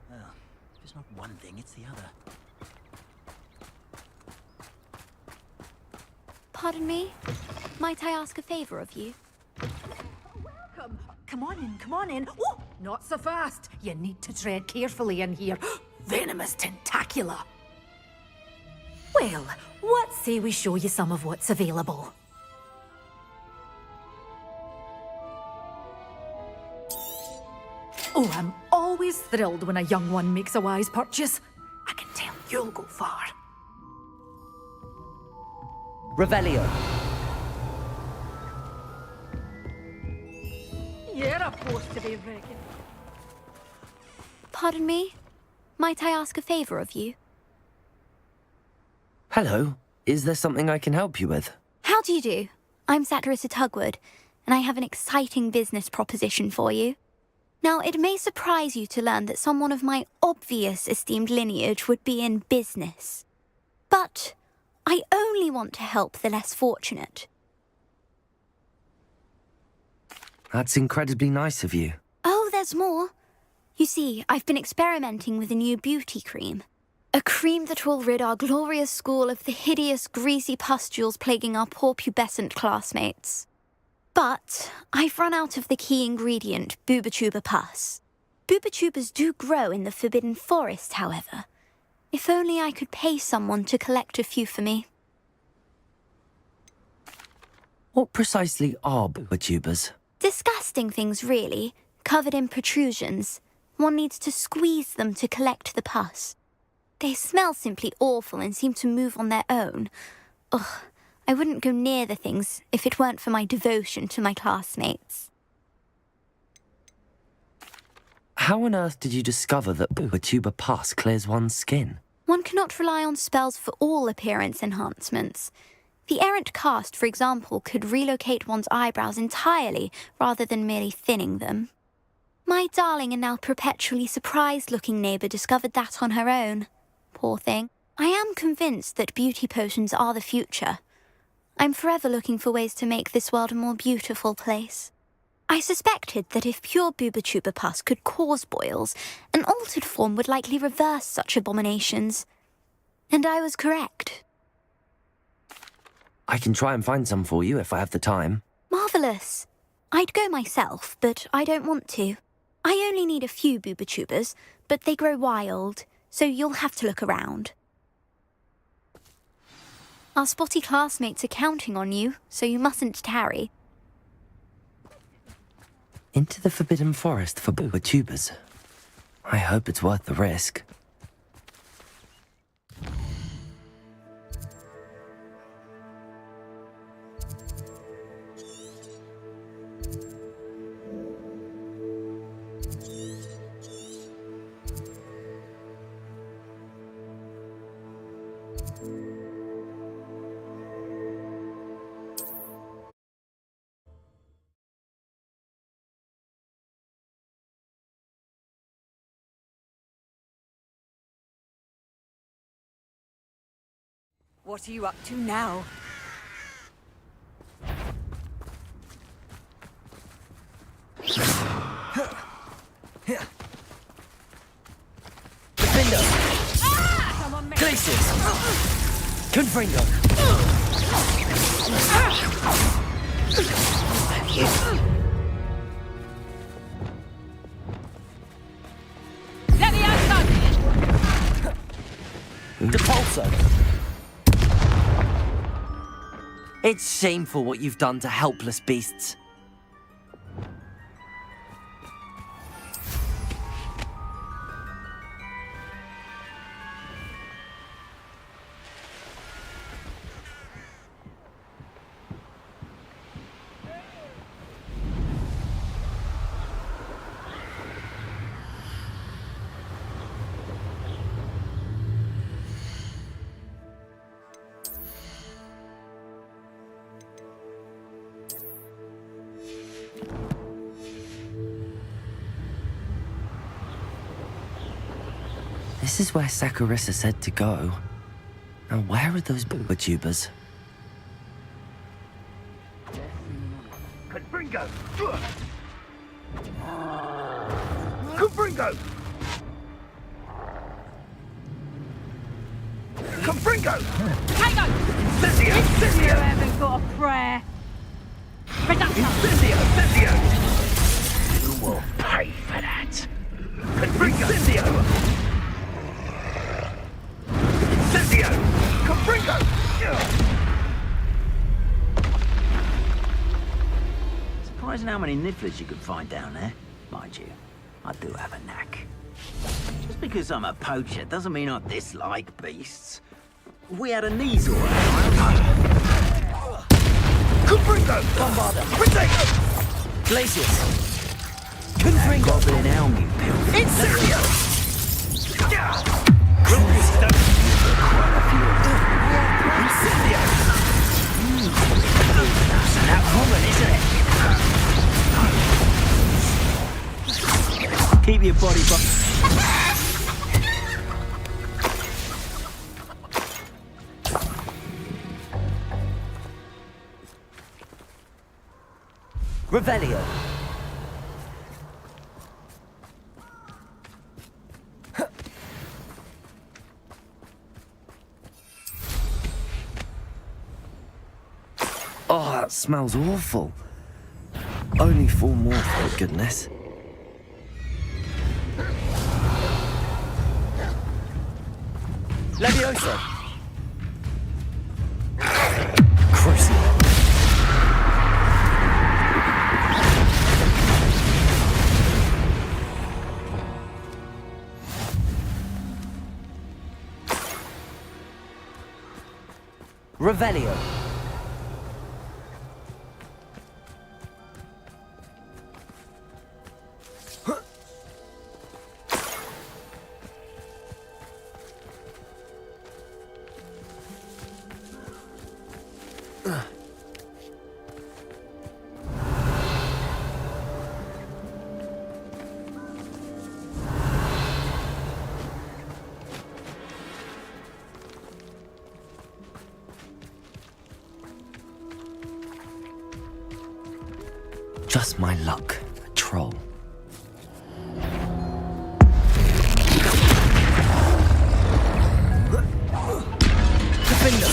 Well, if it's not one thing, it's the other.
Pardon me? Might I ask a favor of you?
Welcome. Come on in, come on in. Oh, not so fast. You need to tread carefully in here. Venomous tentacula. Well, what say we show you some of what's available? Oh, I'm always thrilled when a young one makes a wise purchase. I can tell you'll go far.
Revelio.
You're a force to be reckoned.
Pardon me? Might I ask a favor of you?
Hello. Is there something I can help you with?
How do you do? I'm Satirissa Tugwood, and I have an exciting business proposition for you. Now, it may surprise you to learn that someone of my obvious esteemed lineage would be in business. But I only want to help the less fortunate.
That's incredibly nice of you.
Oh, there's more. You see, I've been experimenting with a new beauty cream. A cream that will rid our glorious school of the hideous, greasy pustules plaguing our poor pubescent classmates. But I've run out of the key ingredient, boobotuber pus. Boobotubers do grow in the Forbidden Forest, however. If only I could pay someone to collect a few for me.
What precisely are boobotubers?
Disgusting things, really, covered in protrusions. One needs to squeeze them to collect the pus. They smell simply awful and seem to move on their own. Ugh, I wouldn't go near the things if it weren't for my devotion to my classmates.
How on earth did you discover that boobotuber pus clears one's skin?
One cannot rely on spells for all appearance enhancements. The errant cast, for example, could relocate one's eyebrows entirely rather than merely thinning them. My darling and now perpetually surprised-looking neighbour discovered that on her own. Poor thing. I am convinced that beauty potions are the future. I'm forever looking for ways to make this world a more beautiful place. I suspected that if pure boobotuber pus could cause boils, an altered form would likely reverse such abominations. And I was correct.
I can try and find some for you if I have the time.
Marvellous. I'd go myself, but I don't want to. I only need a few boobotubers, but they grow wild, so you'll have to look around. Our spotty classmates are counting on you, so you mustn't tarry.
Into the Forbidden Forest for boobotubers. I hope it's worth the risk.
What are you up to now?
Defender! Glacius! Confringo! Depulso! It's shameful what you've done to helpless beasts. This is where Saccharissa said to go. Now where are those boobotubers?
Confringo! Confringo! Confringo!
Hang on!
Incendio!
You
Incendio!
haven't got a prayer. Reducto!
Incendio! Incendio! You will pay for that! Confringo! Incendio! Incendio! Confringo!
Surprising how many nifflers you can find down there. Mind you, I do have a knack. Just because I'm a poacher doesn't mean I dislike beasts. We had a knees all right.
Confringo!
Bombarda!
Potato!
Glacius!
Confringo! Goblin helm, you filth.
Incendio! Incendio!
That woman, isn't it? Keep your body...
Revelio. Oh, that smells awful. Only 4 more, thank goodness. Leviosa. Crucible. Revelio. Just my luck, a troll. Defender!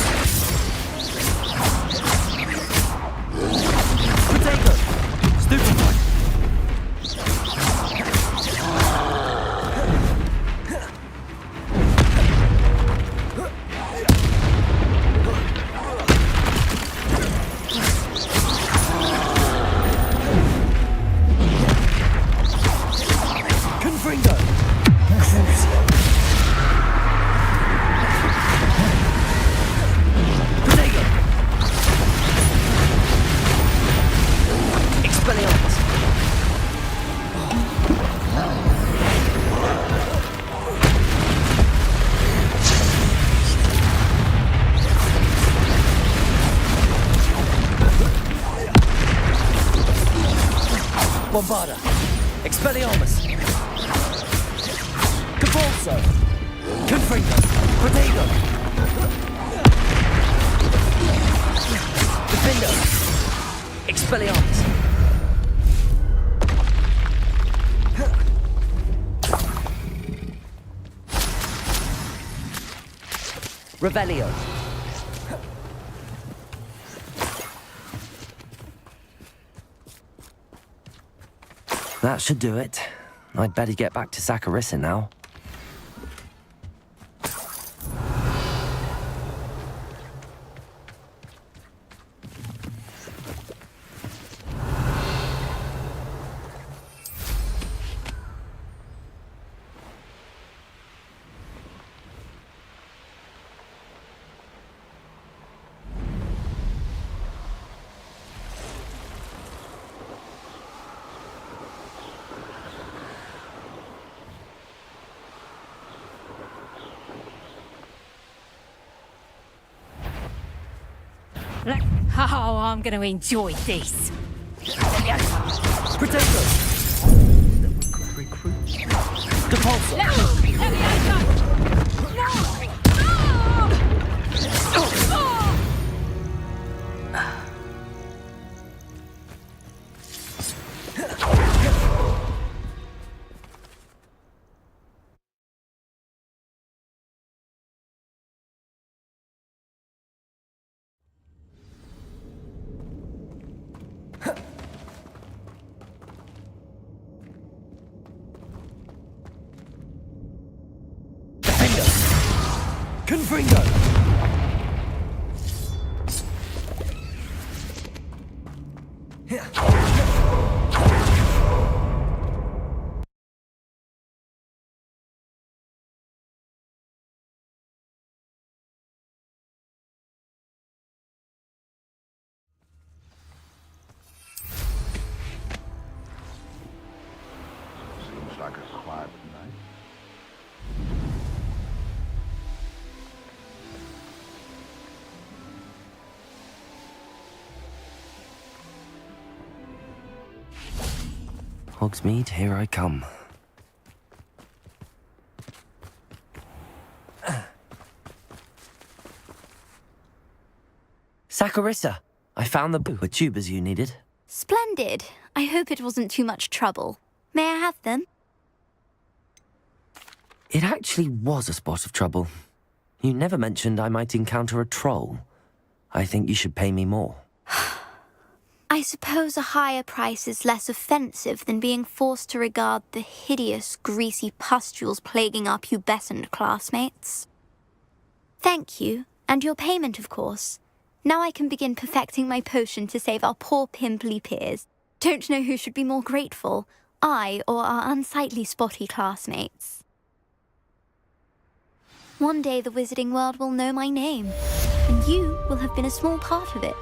Potato! Stupefy! Confringo! Crucio! Potato! Expelliarmus! Bombarda! Expelliarmus! Capulso! Confringo! Potato! Defender! Expelliarmus! Revelio! That should do it. I'd better get back to Saccharissa now.
Oh, I'm going to enjoy this.
Potato! Depulso! Confringo!
Seems like a quiet night.
Hogsmeade, here I come. Saccharissa, I found the tubers you needed.
Splendid. I hope it wasn't too much trouble. May I have them?
It actually was a spot of trouble. You never mentioned I might encounter a troll. I think you should pay me more.
I suppose a higher price is less offensive than being forced to regard the hideous, greasy pustules plaguing our pubescent classmates. Thank you, and your payment, of course. Now I can begin perfecting my potion to save our poor pimply peers. Don't know who should be more grateful, I or our unsightly spotty classmates. One day the wizarding world will know my name, and you will have been a small part of it.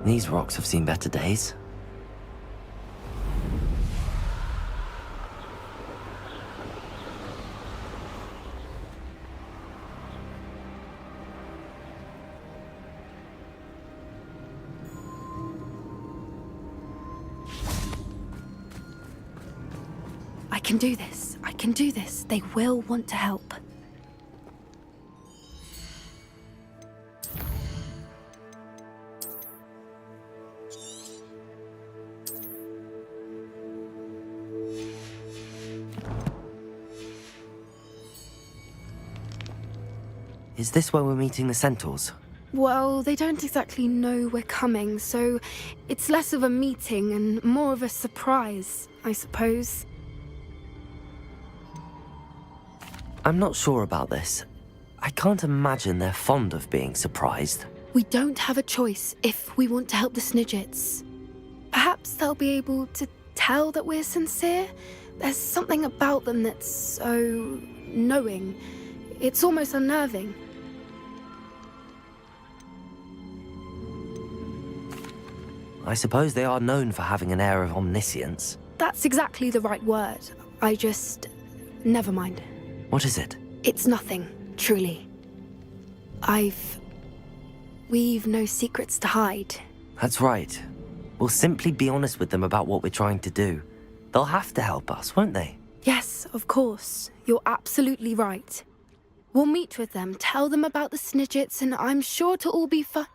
These rocks have seen better days.
I can do this. I can do this. They will want to help.
Is this where we're meeting the centaurs?
Well, they don't exactly know we're coming, so it's less of a meeting and more of a surprise, I suppose.
I'm not sure about this. I can't imagine they're fond of being surprised.
We don't have a choice if we want to help the Snidgets. Perhaps they'll be able to tell that we're sincere. There's something about them that's so knowing. It's almost unnerving.
I suppose they are known for having an air of omniscience.
That's exactly the right word. Never mind.
What is it?
It's nothing, truly. We've no secrets to hide.
That's right. We'll simply be honest with them about what we're trying to do. They'll have to help us, won't they?
Yes, of course. You're absolutely right. We'll meet with them, tell them about the Snidgets, and I'm sure it'll all be fun.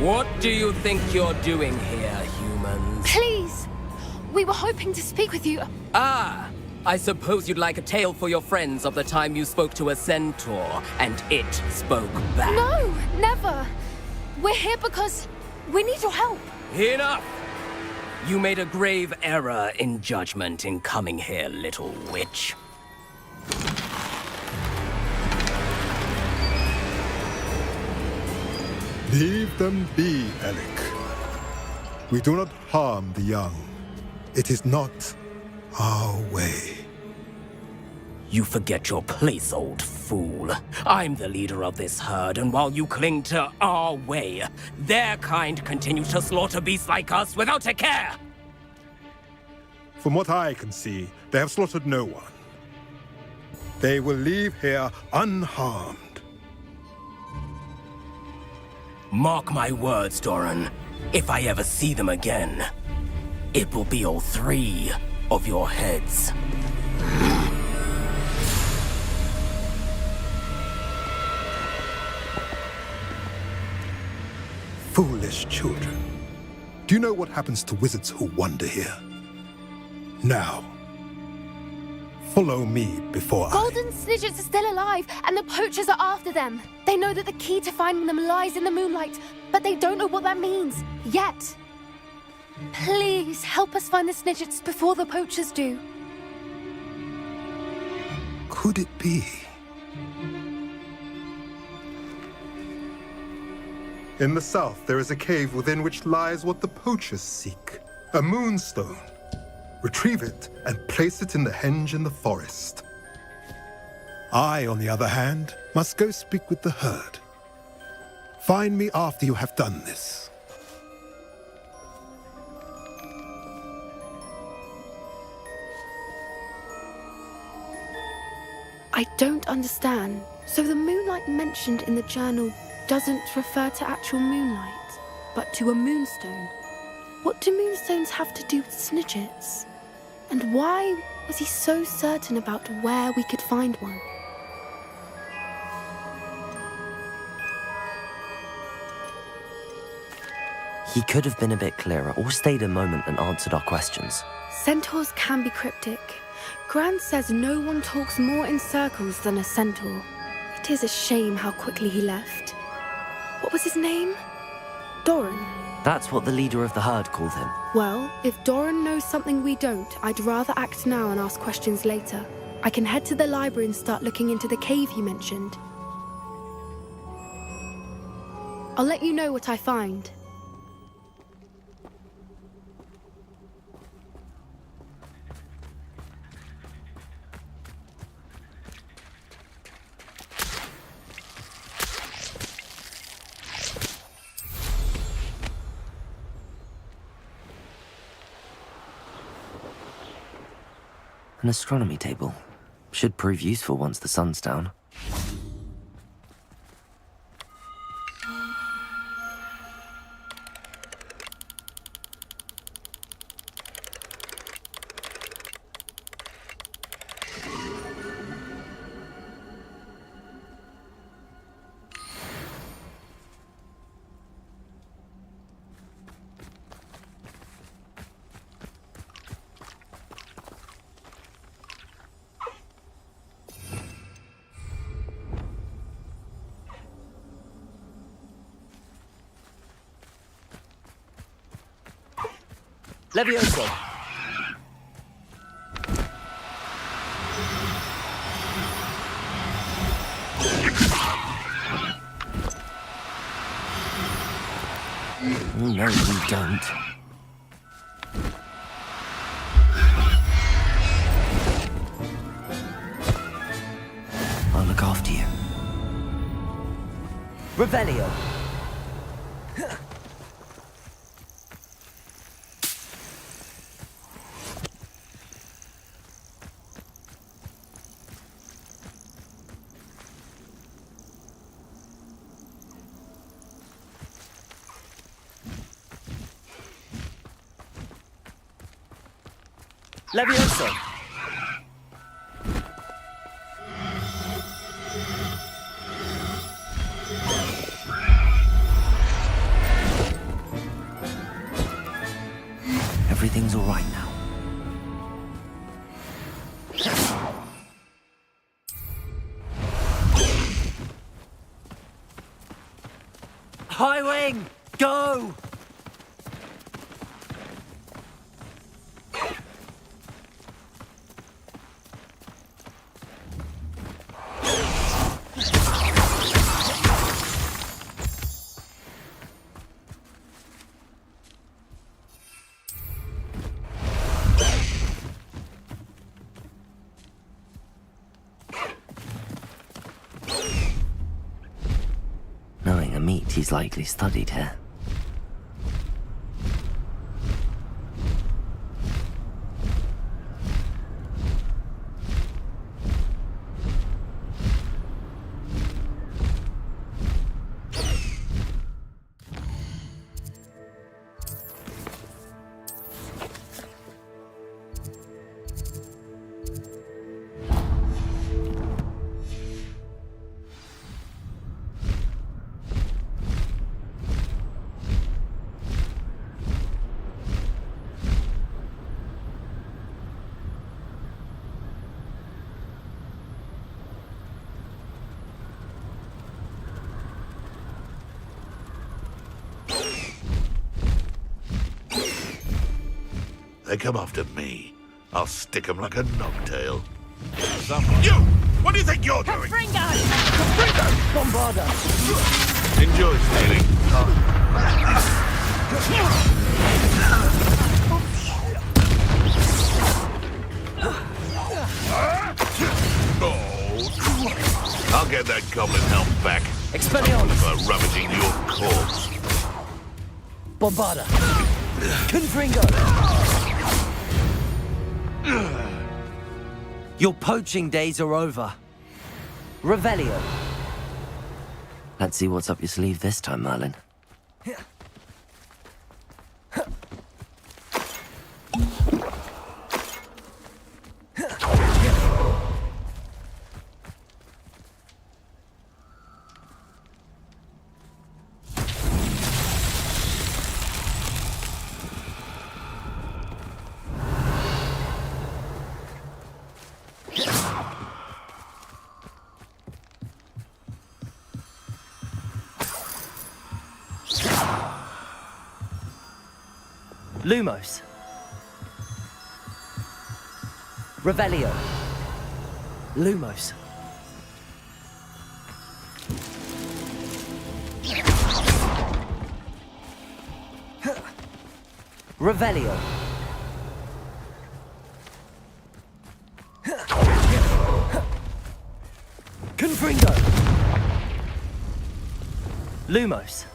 What do you think you're doing here, humans?
Please! We were hoping to speak with you.
Ah! I suppose you'd like a tale for your friends of the time you spoke to a centaur, and it spoke back.
No, never! We're here because we need your help.
Enough! You made a grave error in judgment in coming here, little witch.
Leave them be, Alec. We do not harm the young. It is not our way.
You forget your place, old fool. I'm the leader of this herd, and while you cling to our way, their kind continue to slaughter beasts like us without a care!
From what I can see, they have slaughtered no one. They will leave here unharmed.
Mark my words, Doran. If I ever see them again, it will be all 3 of your heads.
Foolish children. Do you know what happens to wizards who wander here? Now, follow me before
Golden Snidgets are still alive, and the poachers are after them. They know that the key to finding them lies in the moonlight, but they don't know what that means, yet. Please, help us find the Snidgets before the poachers do.
Could it be? In the south, there is a cave within which lies what the poachers seek. A moonstone. Retrieve it and place it in the henge in the forest. I, on the other hand, must go speak with the herd. Find me after you have done this.
I don't understand. So the moonlight mentioned in the journal doesn't refer to actual moonlight, but to a moonstone. What do moonstones have to do with Snidgets? And why was he so certain about where we could find one?
He could have been a bit clearer, or stayed a moment and answered our questions.
Centaurs can be cryptic. Gran says no one talks more in circles than a centaur. It is a shame how quickly he left. What was his name? Doran.
That's what the leader of the herd called him.
Well, if Doran knows something we don't, I'd rather act now and ask questions later. I can head to the library and start looking into the cave you mentioned. I'll let you know what I find.
An astronomy table. Should prove useful once the sun's down.
Levioso!
No, we don't. I'll look after you.
Revelio! Levioso!
Everything's all right now.
High wing! Go!
Knowing a meat, he's likely studied here.
They come after me. I'll stick 'em like a knocktail. You! What do you think you're doing?
Bombarda!
Enjoy stealing. Oh. I'll get that goblin helm back.
Expelliarmus!
For ravaging your corpse.
Bombarda! Confringo!
Your poaching days are over.
Revelio!
Let's see what's up your sleeve this time, Merlin.
Lumos. Revelio. Lumos. Revelio. Confringo. Lumos.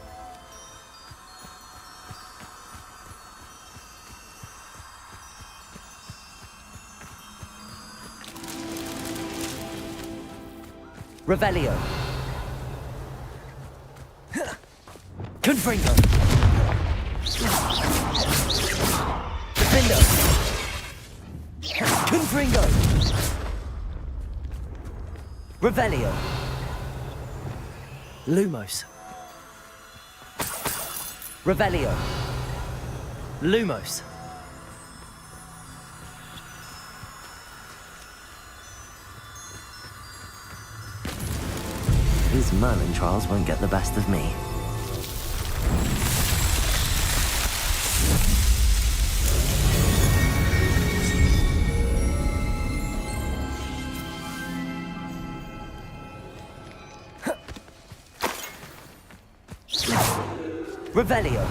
Revelio. Confringo. Defendo. Confringo. Revelio. Lumos. Revelio. Lumos. These Merlin trials won't get the best of me. Revelio.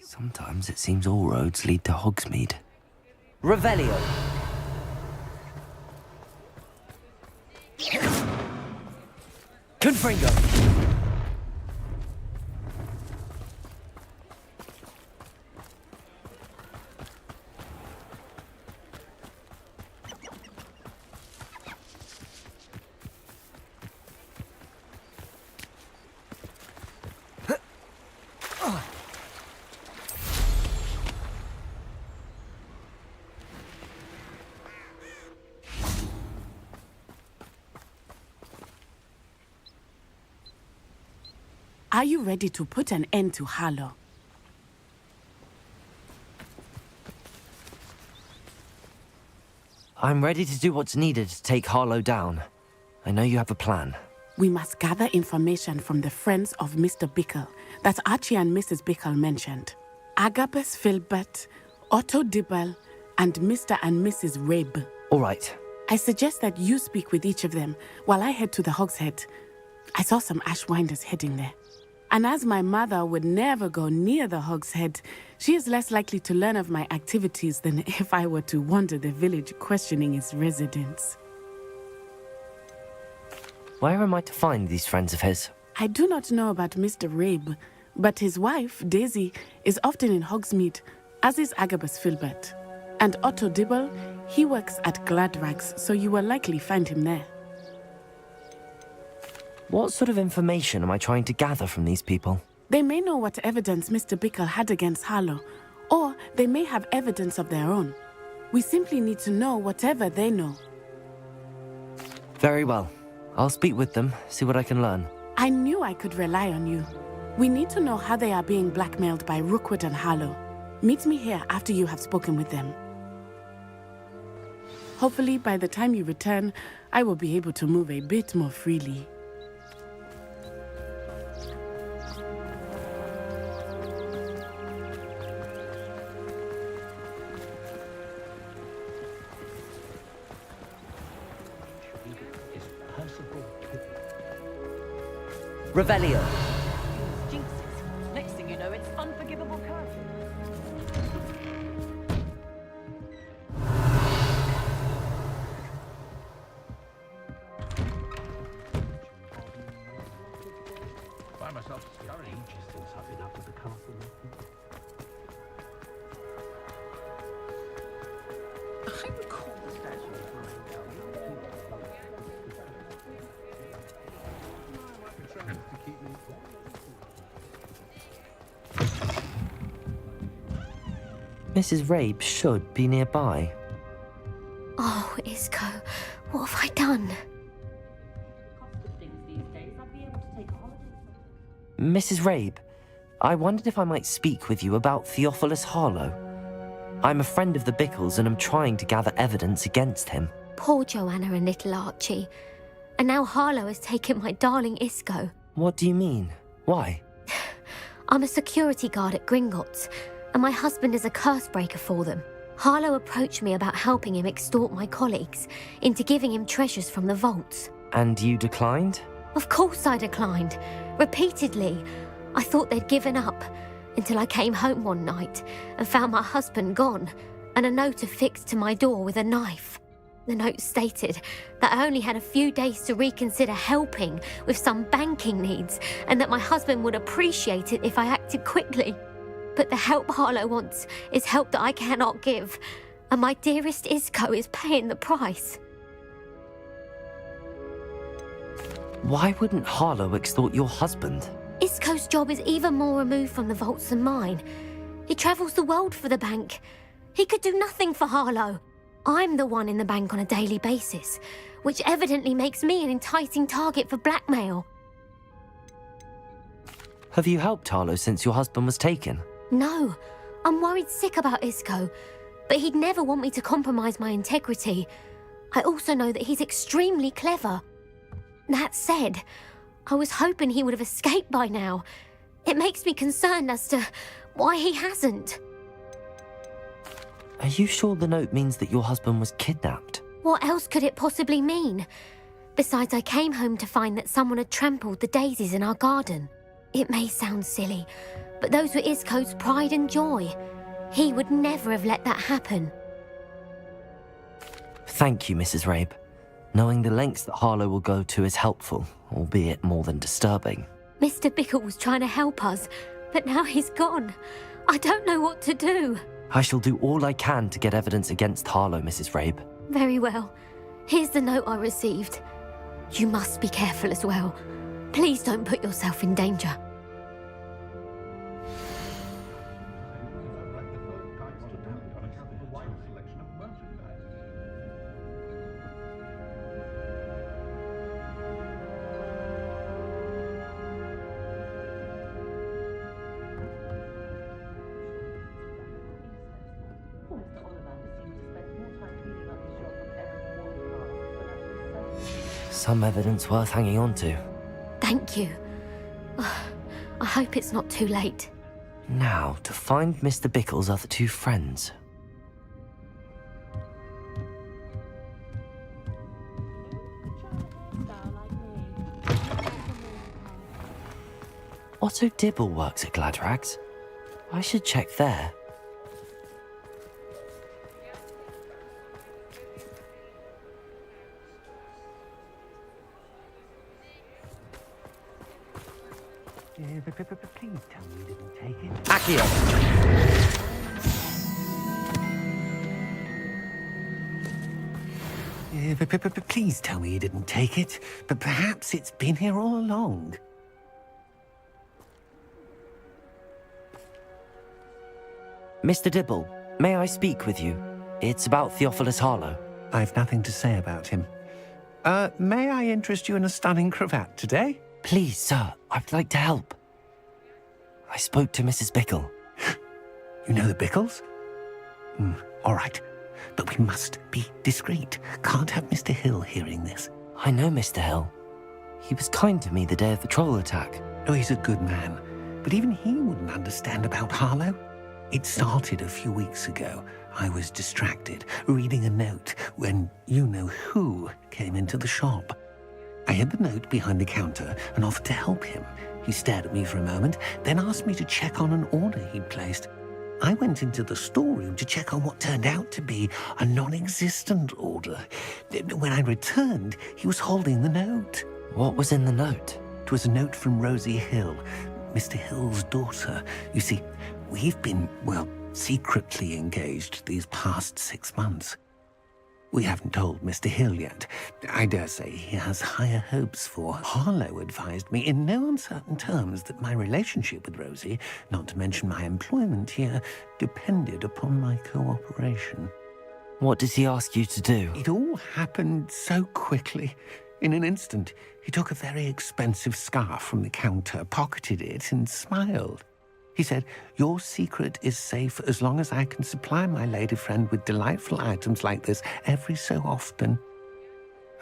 Sometimes it seems all roads lead to Hogsmeade. Revelio. Confringo.
Are you ready to put an end to Harlow?
I'm ready to do what's needed to take Harlow down. I know you have a plan.
We must gather information from the friends of Mr. Bickle that Archie and Mrs. Bickle mentioned. Agabus Filbert, Otto Dibble, and Mr. and Mrs. Rabe.
All right.
I suggest that you speak with each of them while I head to the Hogshead. I saw some Ashwinders heading there. And as my mother would never go near the Hogshead, she is less likely to learn of my activities than if I were to wander the village questioning its residents.
Where am I to find these friends of his?
I do not know about Mr. Rabe, but his wife, Daisy, is often in Hogsmeade, as is Agabus Filbert. And Otto Dibble, he works at Gladrags, so you will likely find him there.
What sort of information am I trying to gather from these people?
They may know what evidence Mr. Bickle had against Harlow, or they may have evidence of their own. We simply need to know whatever they know.
Very well. I'll speak with them, see what I can learn.
I knew I could rely on you. We need to know how they are being blackmailed by Rookwood and Harlow. Meet me here after you have spoken with them. Hopefully, by the time you return, I will be able to move a bit more freely.
Revelio.
Jinxes. Next thing you know, it's unforgivable curse.
Find myself discovering ages since I've been up at the castle. I recall the statue of
Mrs. Rabe should be nearby.
Oh, Isco, what have I done?
Mrs. Rabe, I wondered if I might speak with you about Theophilus Harlow. I'm a friend of the Bickles and I'm trying to gather evidence against him.
Poor Joanna and little Archie. And now Harlow has taken my darling Isco.
What do you mean? Why?
I'm a security guard at Gringotts, and my husband is a curse breaker for them. Harlow approached me about helping him extort my colleagues into giving him treasures from the vaults.
And you declined?
Of course I declined. Repeatedly. I thought they'd given up, until I came home one night and found my husband gone, and a note affixed to my door with a knife. The note stated that I only had a few days to reconsider helping with some banking needs, and that my husband would appreciate it if I acted quickly. But the help Harlow wants is help that I cannot give, and my dearest Isco is paying the price.
Why wouldn't Harlow extort your husband?
Isco's job is even more removed from the vaults than mine. He travels the world for the bank. He could do nothing for Harlow. I'm the one in the bank on a daily basis, which evidently makes me an enticing target for blackmail.
Have you helped Harlow since your husband was taken?
No, I'm worried sick about Isco, but he'd never want me to compromise my integrity. I also know that he's extremely clever. That said, I was hoping he would have escaped by now. It makes me concerned as to why he hasn't.
Are you sure the note means that your husband was kidnapped?
What else could it possibly mean? Besides, I came home to find that someone had trampled the daisies in our garden. It may sound silly, but those were Isco's pride and joy. He would never have let that happen.
Thank you, Mrs. Rabe. Knowing the lengths that Harlow will go to is helpful, albeit more than disturbing.
Mr. Bickle was trying to help us, but now he's gone. I don't know what to do.
I shall do all I can to get evidence against Harlow, Mrs. Rabe.
Very well. Here's the note I received. You must be careful as well. Please don't put yourself in danger.
Some evidence worth hanging on to.
Thank you. I hope it's not too late.
Now, to find Mr. Bickle's other two friends. Otto Dibble works at Gladrags. I should check there.
Please tell me you didn't take it.
Accio!
Please tell me you didn't take it. But perhaps it's been here all along.
Mr. Dibble, may I speak with you? It's about Theophilus Harlow.
I've nothing to say about him. May I interest you in a stunning cravat today?
Please, sir, I'd like to help. I spoke to Mrs. Bickle.
You know the Bickles? All right. But we must be discreet. Can't have Mr. Hill hearing this.
I know Mr. Hill. He was kind to me the day of the troll attack.
Oh, he's a good man. But even he wouldn't understand about Harlow. It started a few weeks ago. I was distracted, reading a note, when you-know-who came into the shop. I hid the note behind the counter and offered to help him. He stared at me for a moment, then asked me to check on an order he'd placed. I went into the storeroom to check on what turned out to be a non-existent order. When I returned, he was holding the note.
What was in the note?
It was a note from Rosie Hill, Mr. Hill's daughter. You see, we've been, secretly engaged these past 6 months. We haven't told Mr. Hill yet. I dare say he has higher hopes for. Harlow advised me in no uncertain terms that my relationship with Rosie, not to mention my employment here, depended upon my cooperation.
What does he ask you to do?
It all happened so quickly. In an instant, he took a very expensive scarf from the counter, pocketed it, and smiled. He said, "Your secret is safe as long as I can supply my lady friend with delightful items like this every so often."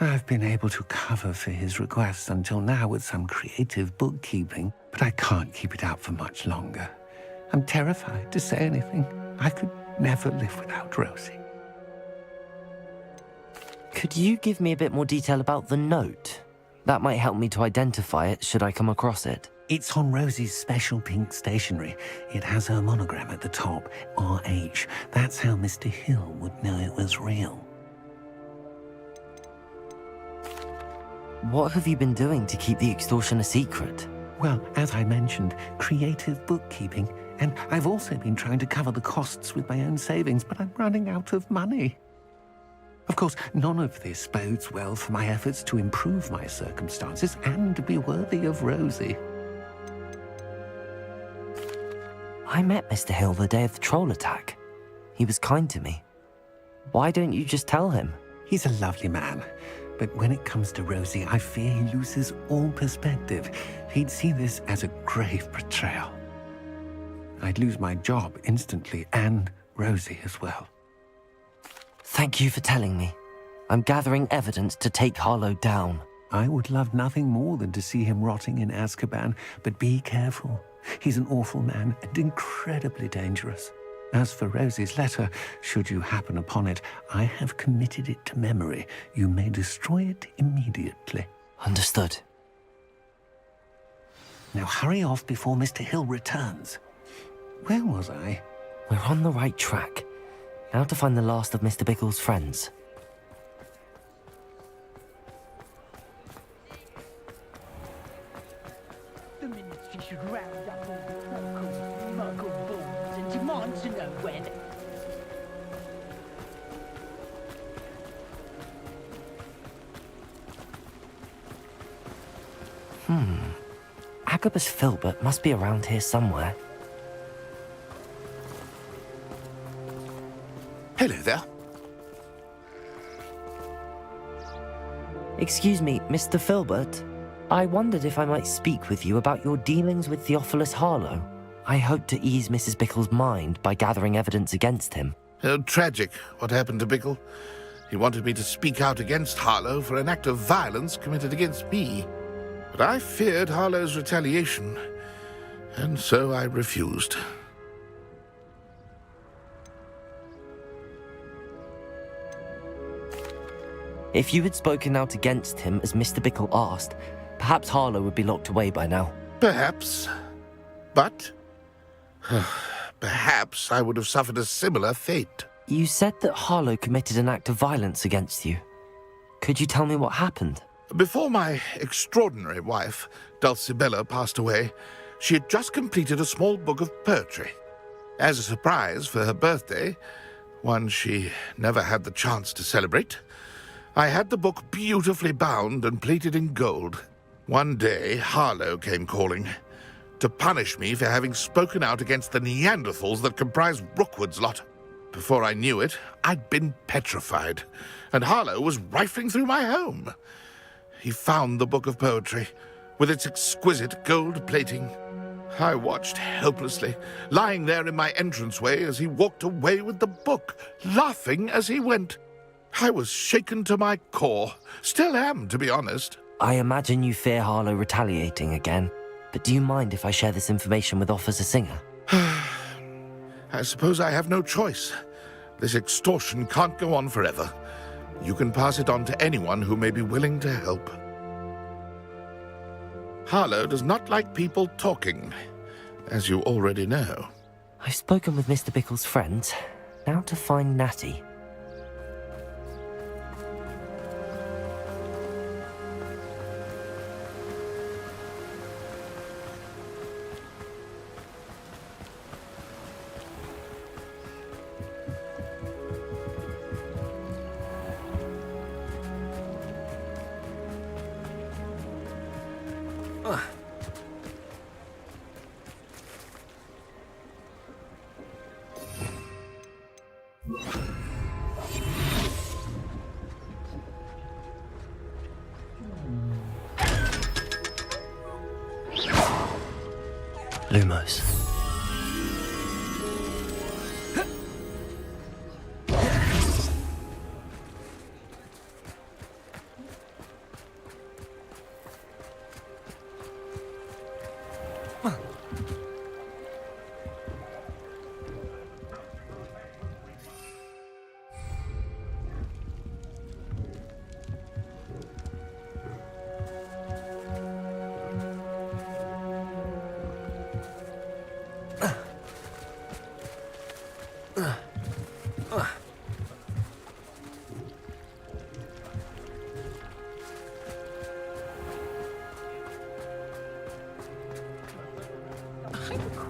I've been able to cover for his requests until now with some creative bookkeeping, but I can't keep it up for much longer. I'm terrified to say anything. I could never live without Rosie.
Could you give me a bit more detail about the note? That might help me to identify it should I come across it.
It's on Rosie's special pink stationery. It has her monogram at the top, RH. That's how Mr. Hill would know it was real.
What have you been doing to keep the extortion a secret?
Well, as I mentioned, creative bookkeeping. And I've also been trying to cover the costs with my own savings, but I'm running out of money. Of course, none of this bodes well for my efforts to improve my circumstances and be worthy of Rosie.
I met Mr. Hill the day of the troll attack. He was kind to me. Why don't you just tell him?
He's a lovely man. But when it comes to Rosie, I fear he loses all perspective. He'd see this as a grave betrayal. I'd lose my job instantly, and Rosie as well.
Thank you for telling me. I'm gathering evidence to take Harlow down.
I would love nothing more than to see him rotting in Azkaban, but be careful. He's an awful man and incredibly dangerous. As for Rosie's letter, should you happen upon it, I have committed it to memory. You may destroy it immediately.
Understood.
Now hurry off before Mr. Hill returns. Where was I?
We're on the right track. Now to find the last of Mr. Bickle's friends.
The ministry should round up all the so-called muggle balls and demand to know when...
Agabus Filbert must be around here somewhere.
Hello there.
Excuse me, Mr. Filbert. I wondered if I might speak with you about your dealings with Theophilus Harlow. I hope to ease Mrs. Bickle's mind by gathering evidence against him.
Oh, tragic what happened to Bickle. He wanted me to speak out against Harlow for an act of violence committed against me. But I feared Harlow's retaliation, and so I refused.
If you had spoken out against him as Mr. Bickle asked, perhaps Harlow would be locked away by now.
Perhaps. But perhaps I would have suffered a similar fate.
You said that Harlow committed an act of violence against you. Could you tell me what happened?
Before my extraordinary wife, Dulcibella, passed away, she had just completed a small book of poetry. As a surprise for her birthday, one she never had the chance to celebrate, I had the book beautifully bound and plated in gold. One day, Harlow came calling to punish me for having spoken out against the Neanderthals that comprise Rookwood's lot. Before I knew it, I'd been petrified, and Harlow was rifling through my home. He found the book of poetry, with its exquisite gold plating. I watched helplessly, lying there in my entranceway as he walked away with the book, laughing as he went. I was shaken to my core. Still am, to be honest.
I imagine you fear Harlow retaliating again, but do you mind if I share this information with Officer Singer?
I suppose I have no choice. This extortion can't go on forever. You can pass it on to anyone who may be willing to help. Harlow does not like people talking, as you already know.
I've spoken with Mr. Bickle's friends. Now to find Natty. Lumos.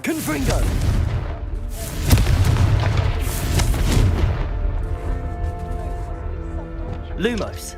Confringo! Lumos.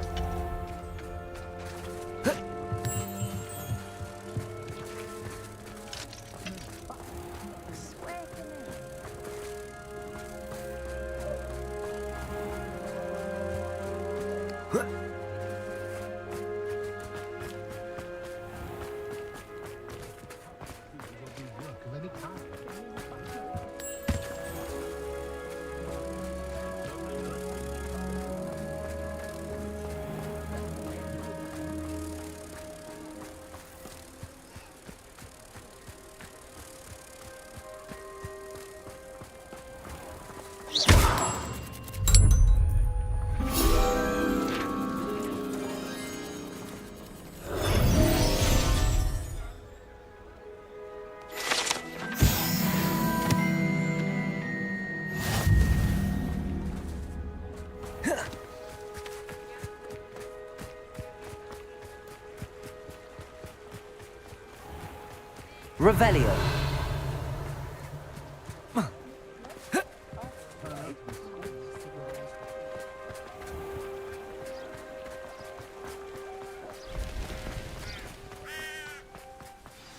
Revelio.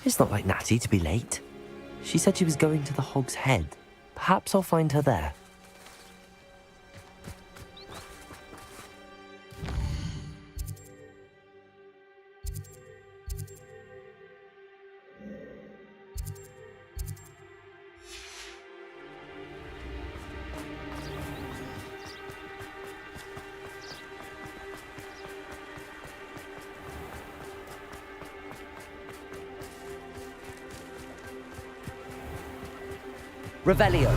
It's not like Natty to be late. She said she was going to the Hog's Head. Perhaps I'll find her there. Revelio.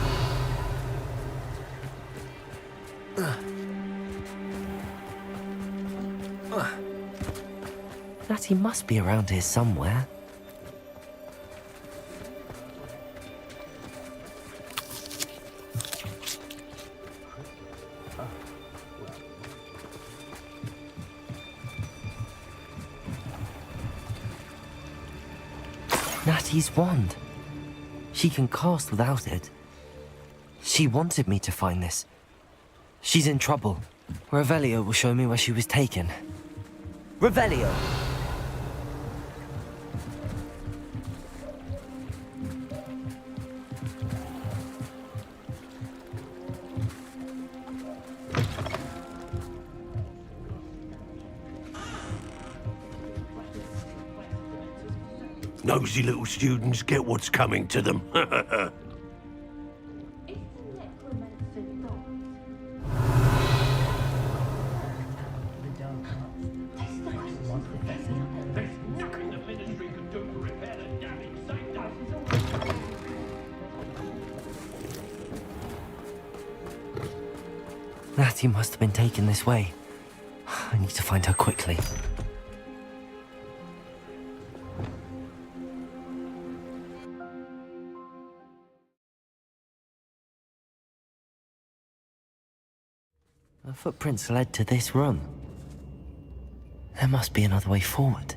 Natty must be around here somewhere. Natty's wand. She can cast without it. She wanted me to find this. She's in trouble. Revelio will show me where she was taken. Revelio!
Nosy little students get what's coming to them.
Natty must have been taken this way. I need to find her quickly. Her footprints led to this room. There must be another way forward.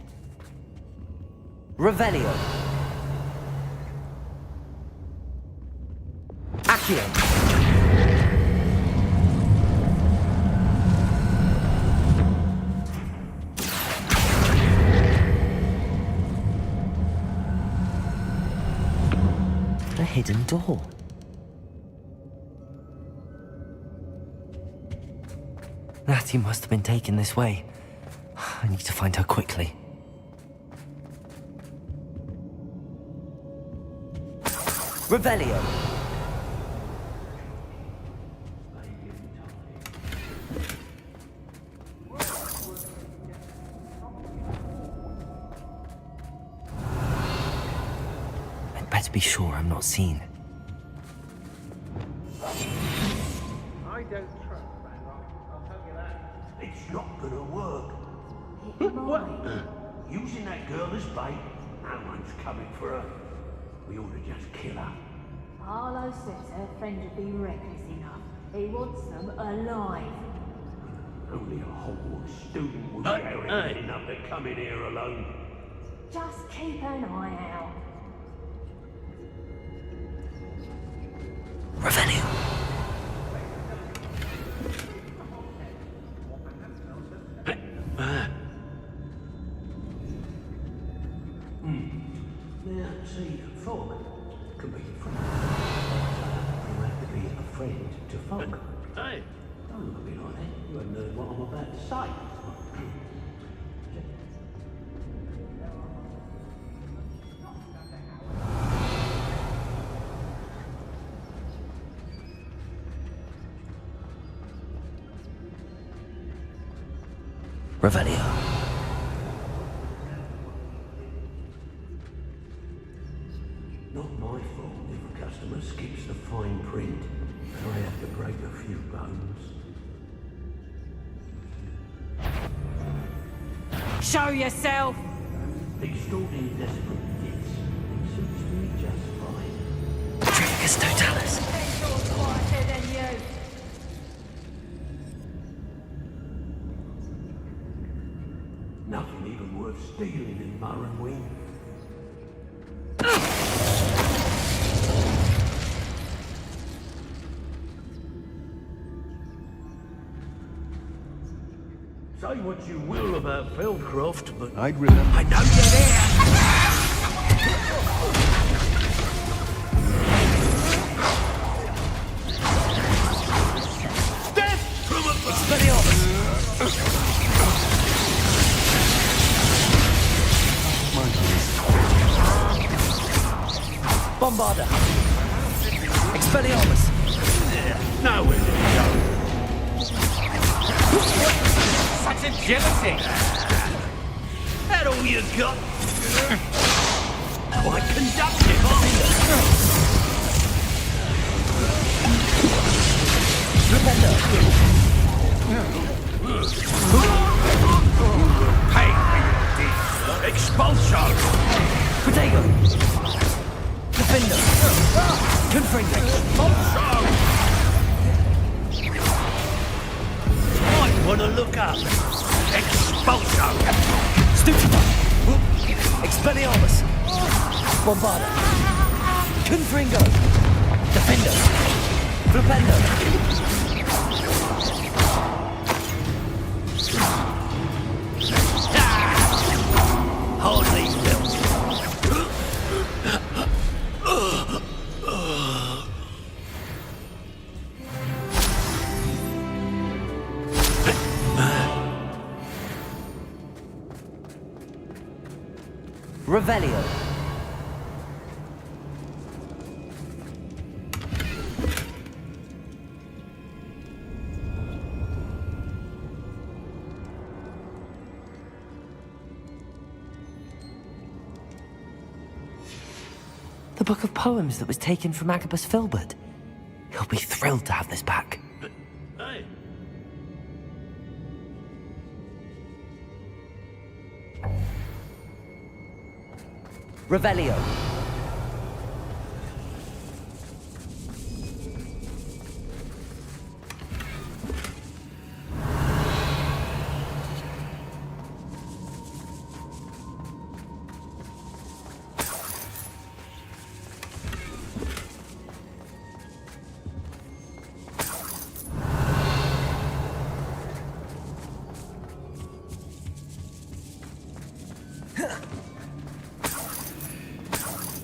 Revelio. Accio. A hidden door. Natty must have been taken this way. I need to find her quickly. Revelio. I'd better be sure I'm not seen.
I don't trust Ranrock, I'll tell you that.
It's not gonna work. What? Using that girl as bait? No one's coming for her. We ought to just kill her.
Harlow says her friend would be reckless enough. He wants them alive.
Only a Hogwarts student would be arrogant enough to come in here alone.
Just keep an eye out.
Revelio.
Now, see, fog can be a friend. You have to be a friend to fog. Hey! Don't look at me like that. You haven't heard what I'm about to say.
Revelio.
Not my fault if a customer skips the fine print and I have to break a few bones.
Show yourself!
Extraordinary desperate hits. It suits me just fine.
Tricus totalis.
Quieter than you.
Nothing even worth stealing in Murrenwing. Say what you will about Feldcroft, but
I'd remember.
I know you're there. Death from above.
Expelliarmus. Bombarda. Expelliarmus.
Nowhere to go.
Such agility!
That all you got? Quite conductive, aren't you? Hey, expulsion!
Protego. Defender. Confringo.
Expulsion! Might want to look up. Expulsion!
Stupefy. Expelliarmus. Bombarda. Confringo. Defender. Flipendo.
Hardly built.
Revelio. The book of poems that was taken from Agabus Filbert. He'll be thrilled to have this back.
Hey.
Revelio.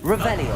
Revelio.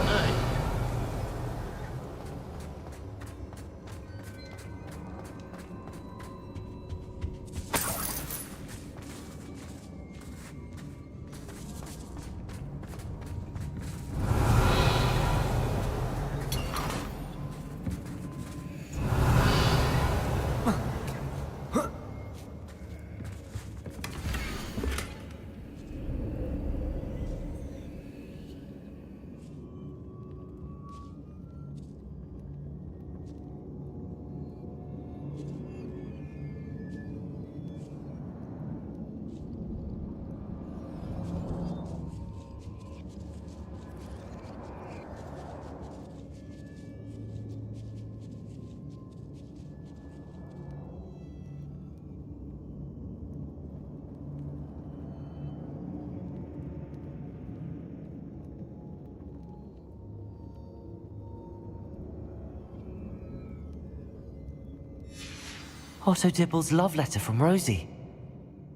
Otto Dibble's love letter from Rosie.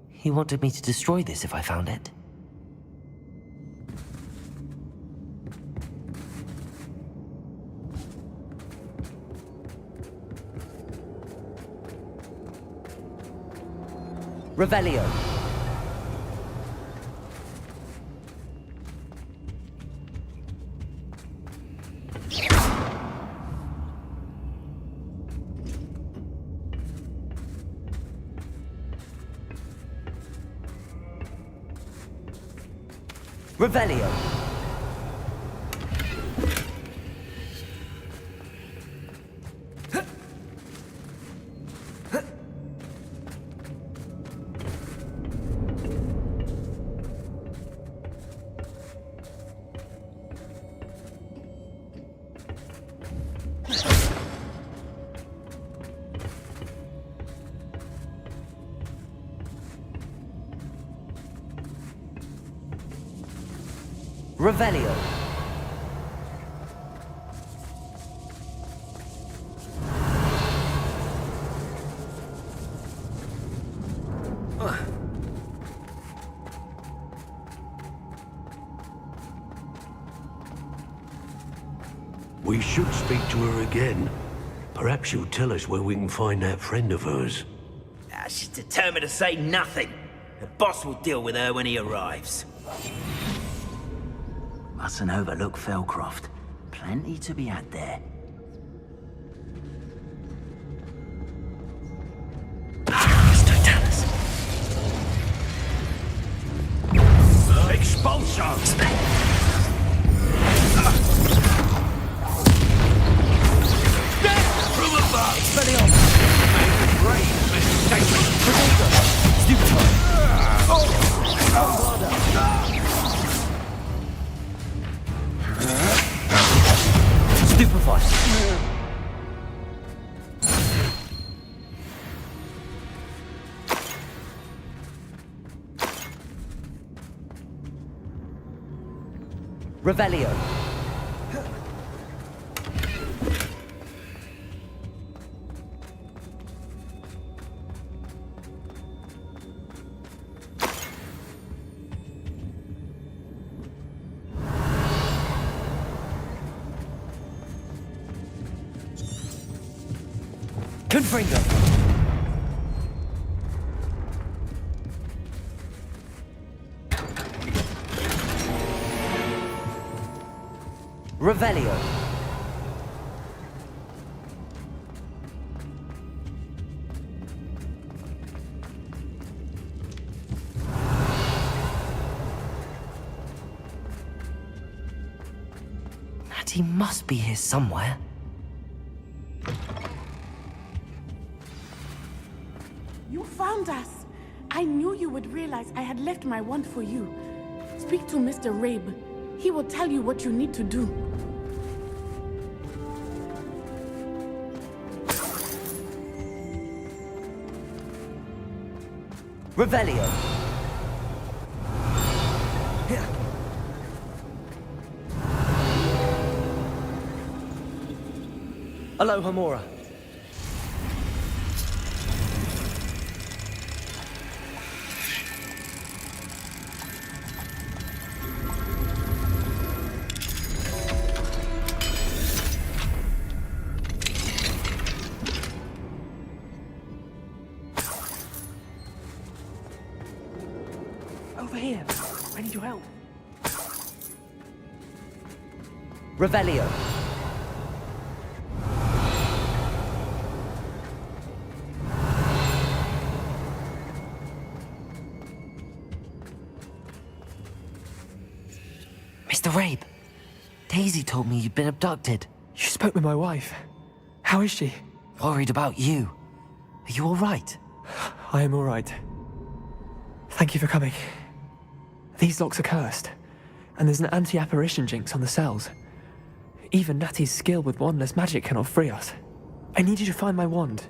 He wanted me to destroy this if I found it. Revelio. Revelio. Revelio.
We should speak to her again. Perhaps she'll tell us where we can find that friend of hers.
She's determined to say nothing. The boss will deal with her when he arrives. Mustn't overlook Felcroft. Plenty to be had there. Expulsion! Death from above! Great mistake!
Stupefy. Revelio. Confringo. Revelio. he must be here somewhere.
You found us! I knew you would realize I had left my wand for you. Speak to Mr. Rabe. He will tell you what you need to do.
Revelio. Aloha Mora.
Over here. I need your help.
Revelio. Mr. Rabe, Daisy told me you'd been abducted.
You spoke with my wife. How is she?
Worried about you. Are you all right?
I am all right. Thank you for coming. These locks are cursed, and there's an anti-apparition jinx on the cells. Even Natty's skill with wandless magic cannot free us. I need you to find my wand.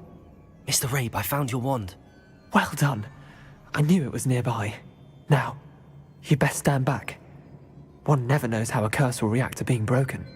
Mr. Rabe, I found your wand.
Well done. I knew it was nearby. Now, you best stand back. One never knows how a curse will react to being broken.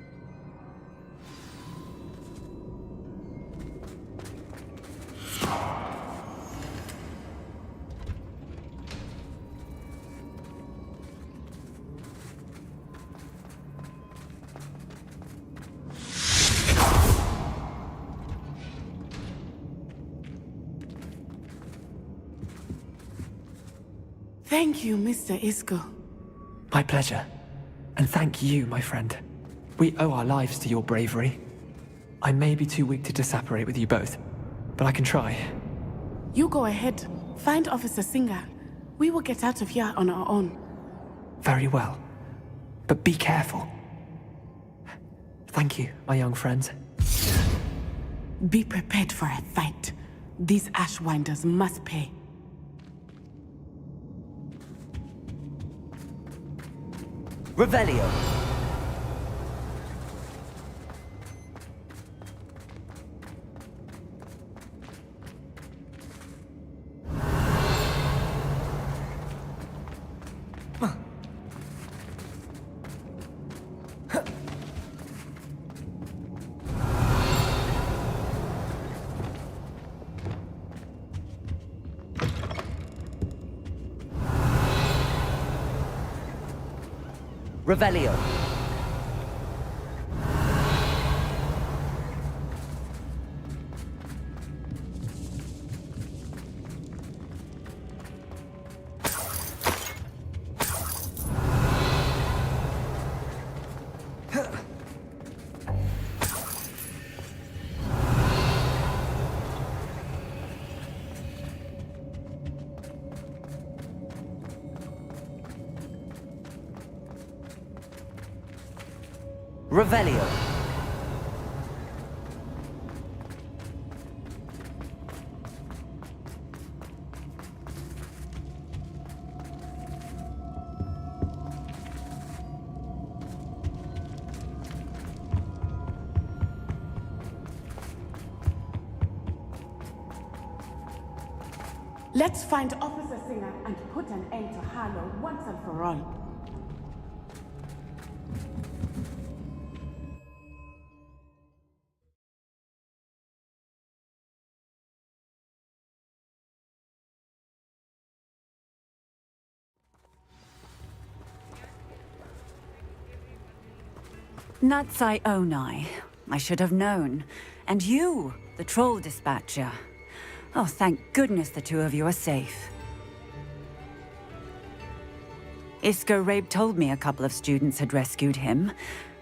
Thank you, Mr. Isco.
My pleasure. And thank you, my friend. We owe our lives to your bravery. I may be too weak to disapparate with you both, but I can try.
You go ahead. Find Officer Singer. We will get out of here on our own.
Very well. But be careful. Thank you, my young friends.
Be prepared for a fight. These Ashwinders must pay.
Revelio. Revelio. Revelio.
Let's find Officer Singer and put an end to Harlow once and for all.
Natsai Onai. I should have known. And you, the troll dispatcher. Oh, thank goodness the two of you are safe. Isco Rabe told me a couple of students had rescued him.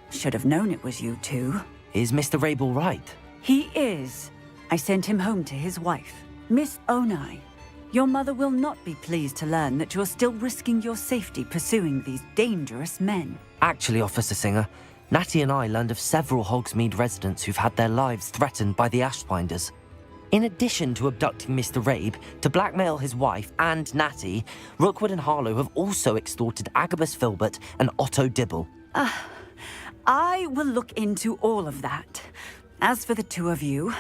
Should have known it was you two.
Is Mr. Rabe all right?
He is. I sent him home to his wife, Miss Onai. Your mother will not be pleased to learn that you're still risking your safety pursuing these dangerous men.
Actually, Officer Singer, Natty and I learned of several Hogsmeade residents who've had their lives threatened by the Ashwinders. In addition to abducting Mr. Rabe to blackmail his wife and Natty, Rookwood and Harlow have also extorted Agabus Filbert and Otto Dibble.
I will look into all of that. As for the two of you,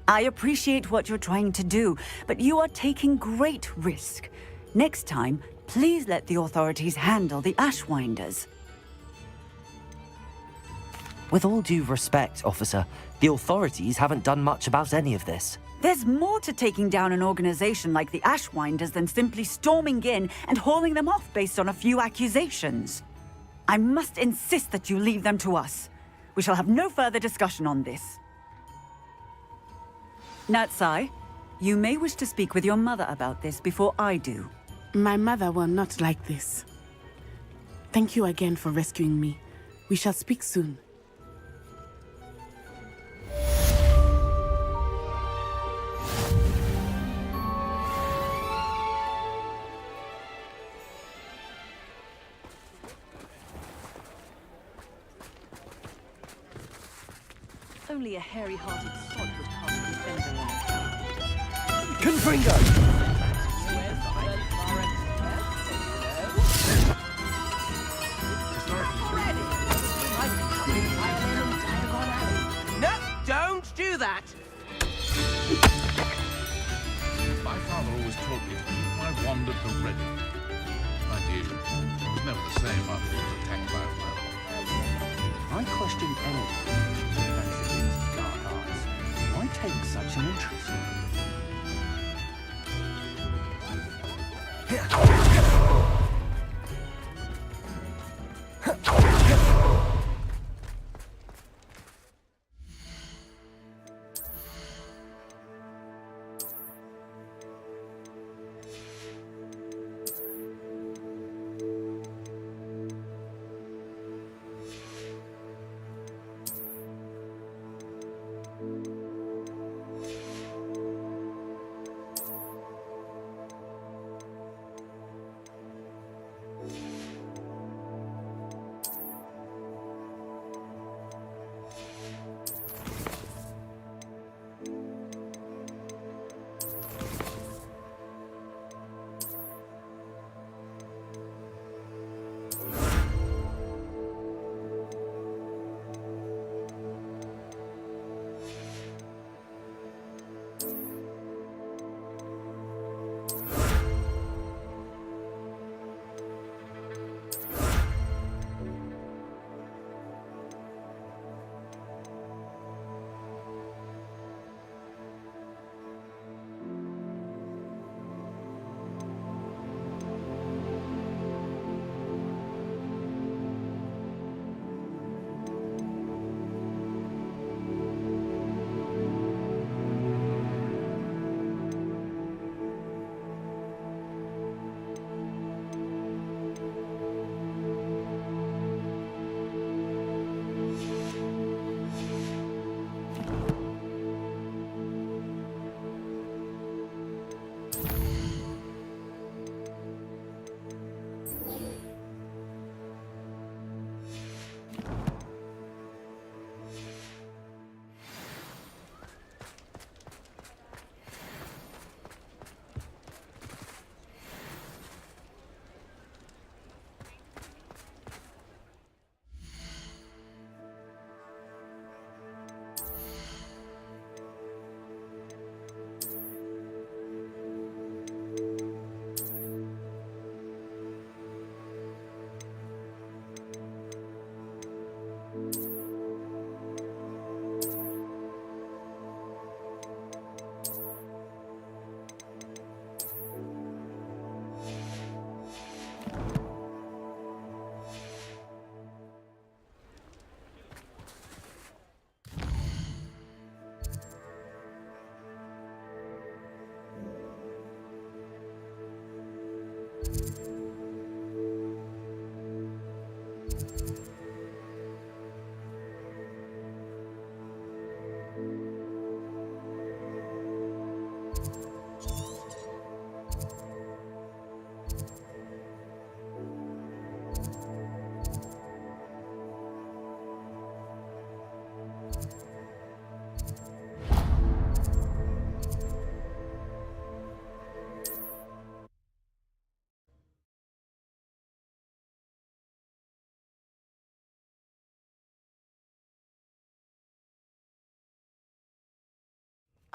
I appreciate what you're trying to do, but you are taking great risk. Next time, please let the authorities handle the Ashwinders.
With all due respect, officer, the authorities haven't done much about any of this.
There's more to taking down an organization like the Ashwinders than simply storming in and hauling them off based on a few accusations. I must insist that you leave them to us. We shall have no further discussion on this. Natsai, you may wish to speak with your mother about this before I do.
My mother will not like this. Thank you again for rescuing me. We shall speak soon.
Only a hairy-hearted sod would cast a defender on it.
Confringo!
No, don't do that!
My father always taught me to keep my wand at the ready. Mind you, it was never the same after he was attacked by a werewolf.
I question anyone who fancies his dark eyes. Why take such an interest?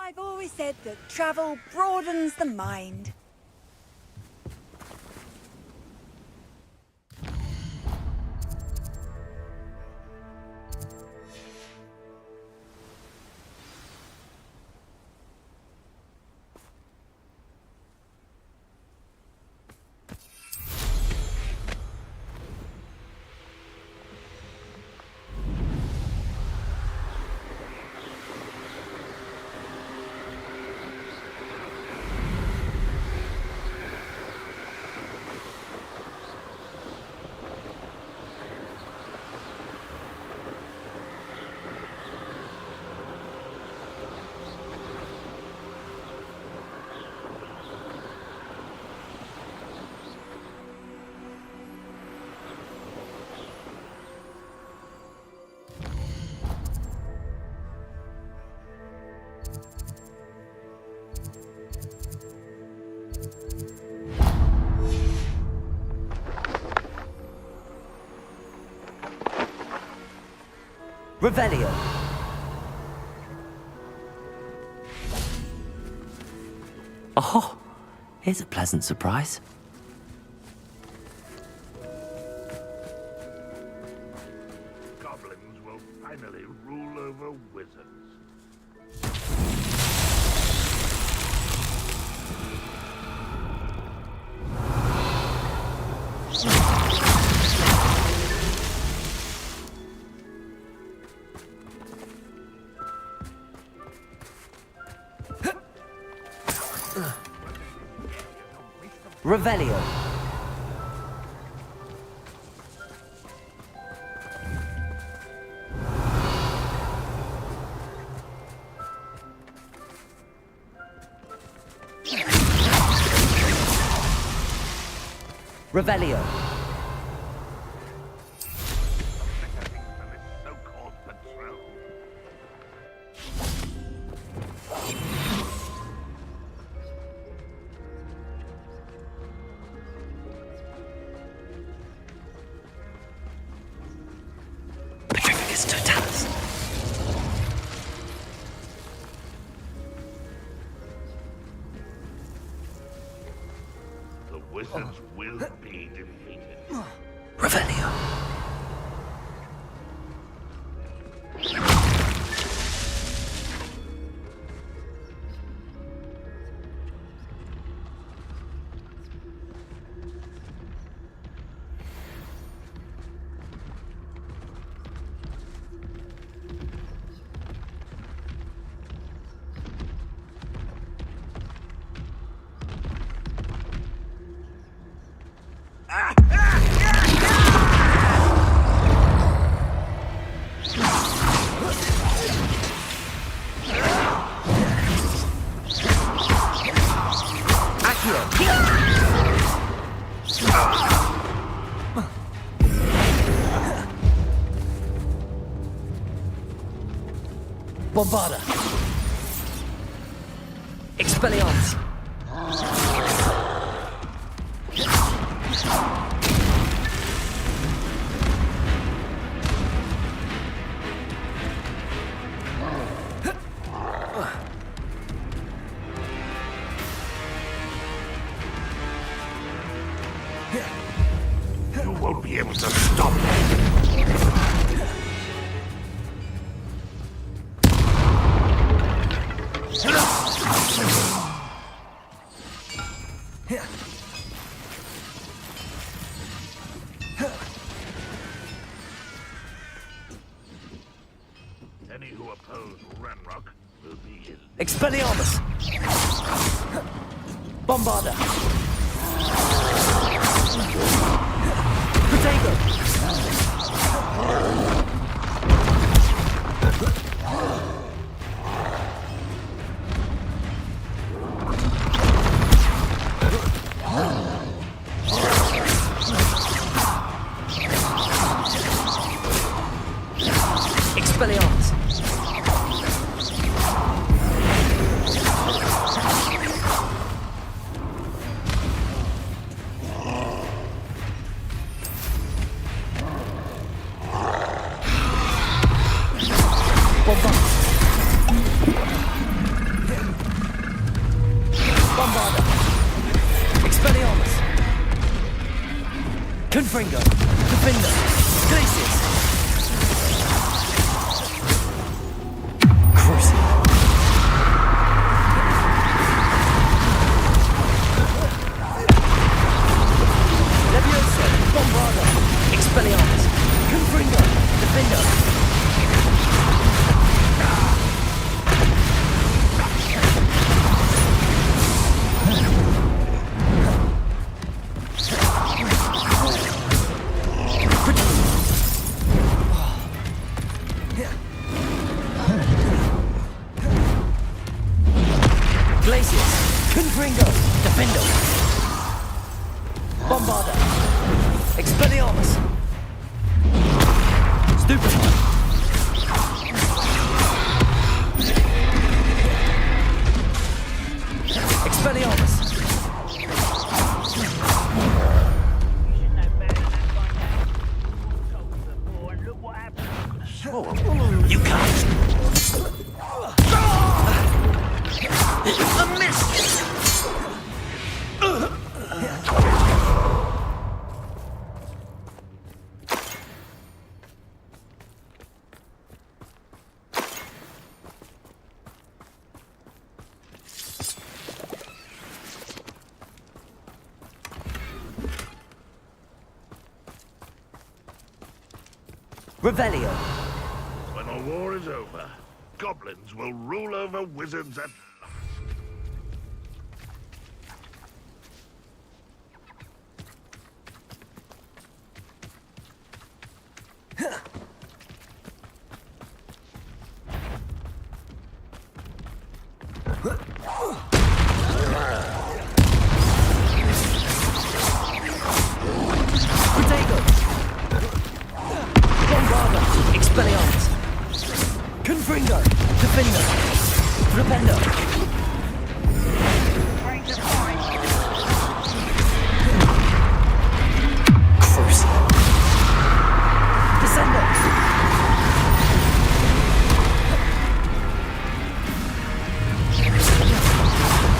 I've always said that travel broadens the mind.
Revelio. Oh, here's a pleasant surprise.
Goblins will finally rule over wizards.
Revelio. Revelio. Petrificus totalis.
The wizards will be defeated.
Revelio. Bombarda. Expelliarmus.
You won't be able to stop me. Any who oppose Ranrock will be in.
Expelliarmus. Bombarda. Protego. Expelliarmus. Bomba. Confringo. Defender. Glacius. Crucial. Levioso. Bombardo. Expelliarmus. Confringo. Defender. Glacius. Confringo. Defendo. Bombarda. Expelliarmus. Stupefy. Expelliarmus. You can't. A miss. Revelio.
When the war is over, goblins will rule over wizards and...
Protego. Bombarda. Expelliarmus. Confringo. Defender. Rependo. Crucial. Descendo.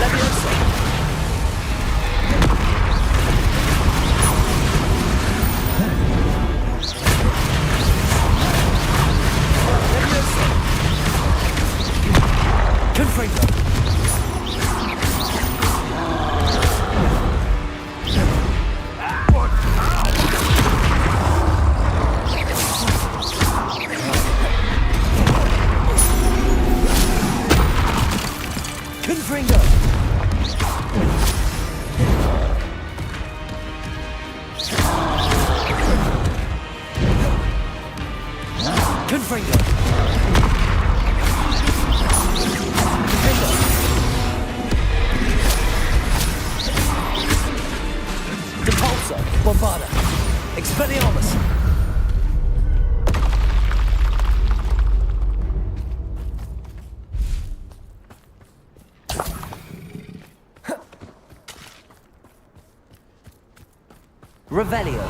Levioso. Confringo. Confringo. Confringo. Depulso. Bombarda. Expelliarmus. Revelio.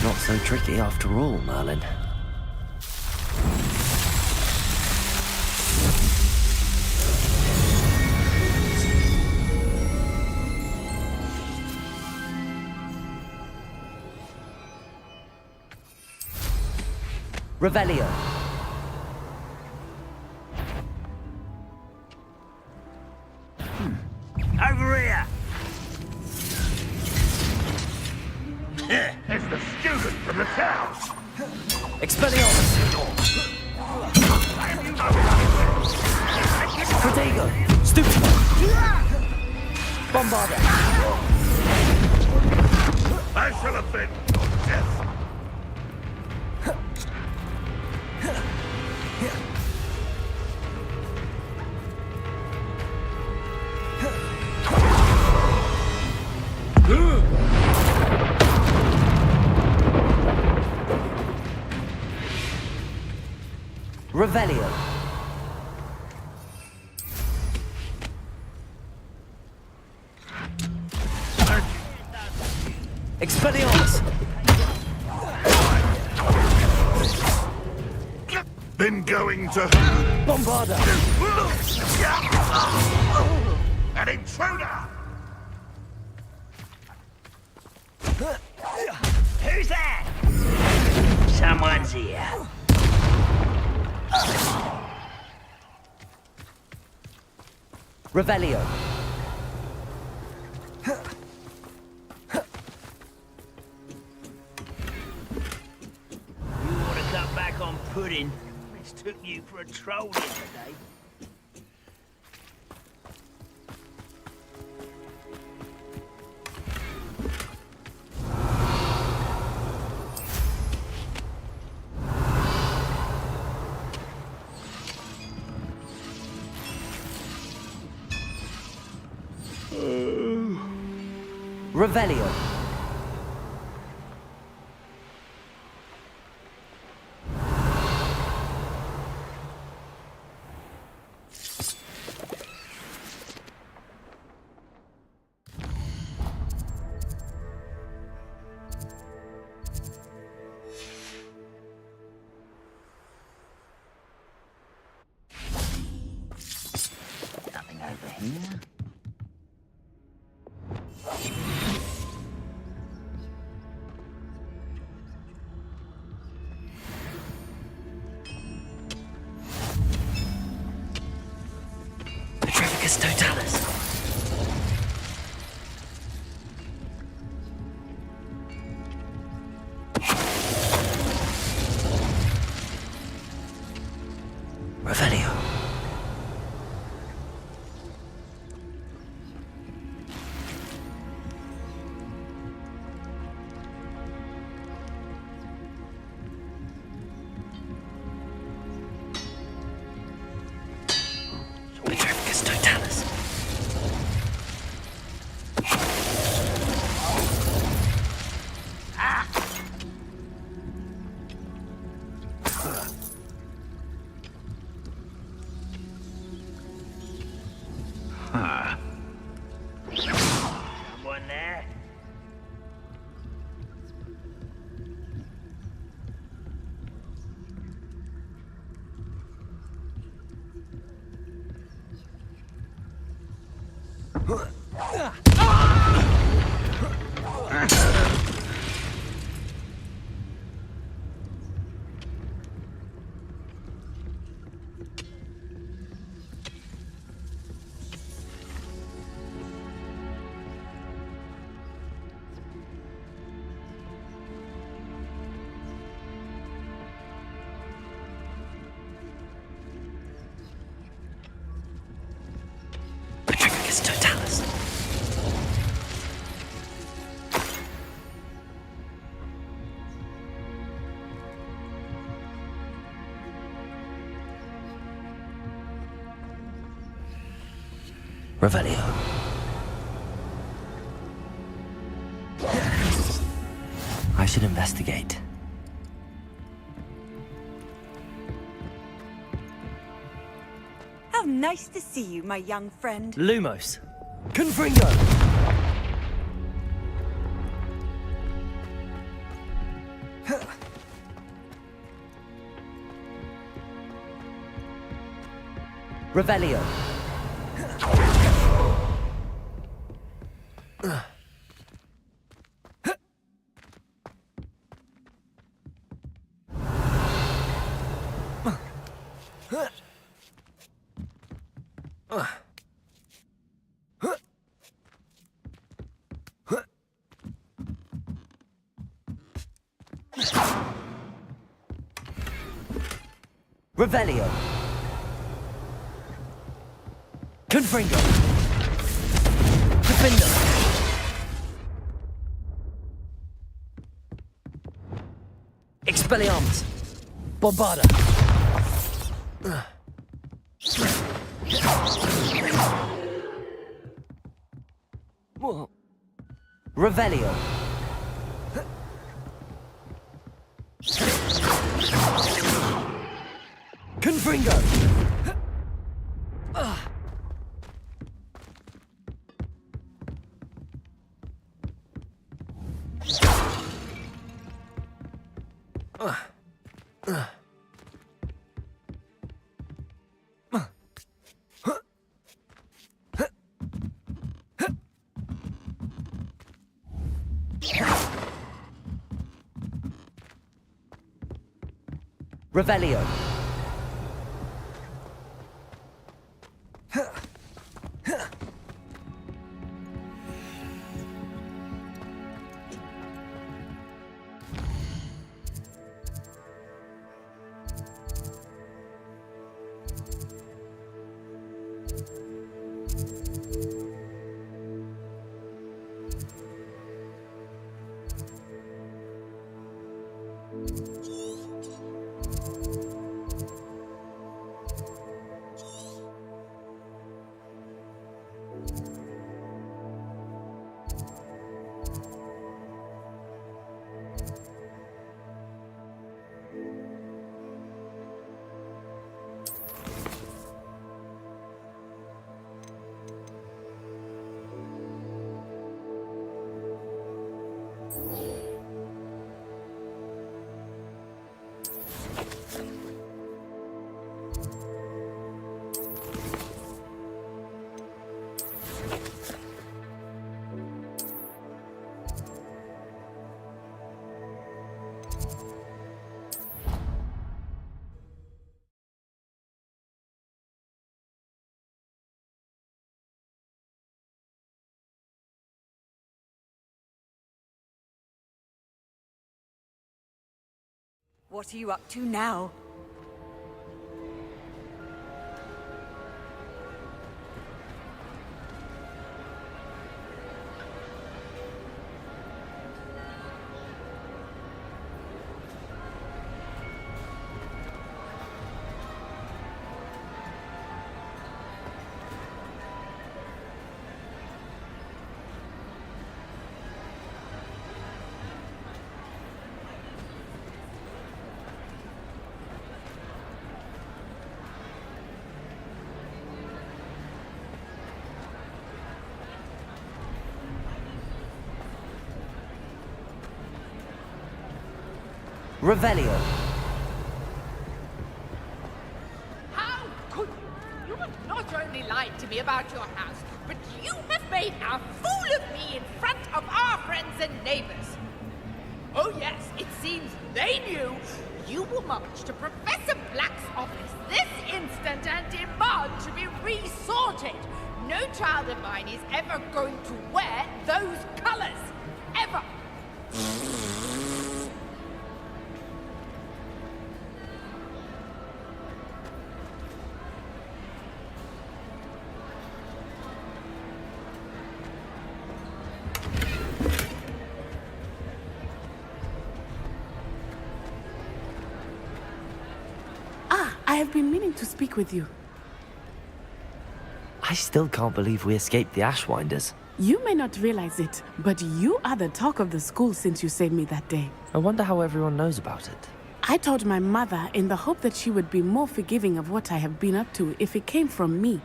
Not so tricky after all, Merlin. Revelio.
Over here! It's the student from the town!
Expelliarmus. Protego. Stupefy. Bombarda.
I shall have been your death!
Revelio. Expelliarmus.
Been going to...
Bombarda.
An intruder!
Who's that? Someone's here.
Revelio.
You ought to cut back on pudding. Mistook you for a troll the other day.
Revelio.
Nothing over here.
Petrificus totalis. Revelio. Petrificus totalis.
Huh. Someone there?
Petrificus totalis. Revelio. I should investigate.
How nice to see you, my young friend.
Lumos. Confringo. Revelio. Revelio. Confringo. Defender. Expelliarmus. Bombarda. Revelio. Confringo. Revelio.
What are you up to now?
Revelio.
How could you? You have not only lied to me about your house, but you have made a fool of me in front of our friends and neighbors. Oh yes, it seems they knew you will march to Professor Black's office this instant and demand to be resorted. No child of mine is ever going to wear those colors. Ever.
I have been meaning to speak with you.
I still can't believe we escaped the Ashwinders.
You may not realize it, but you are the talk of the school since you saved me that day.
I wonder how everyone knows about it.
I told my mother in the hope that she would be more forgiving of what I have been up to if it came from me.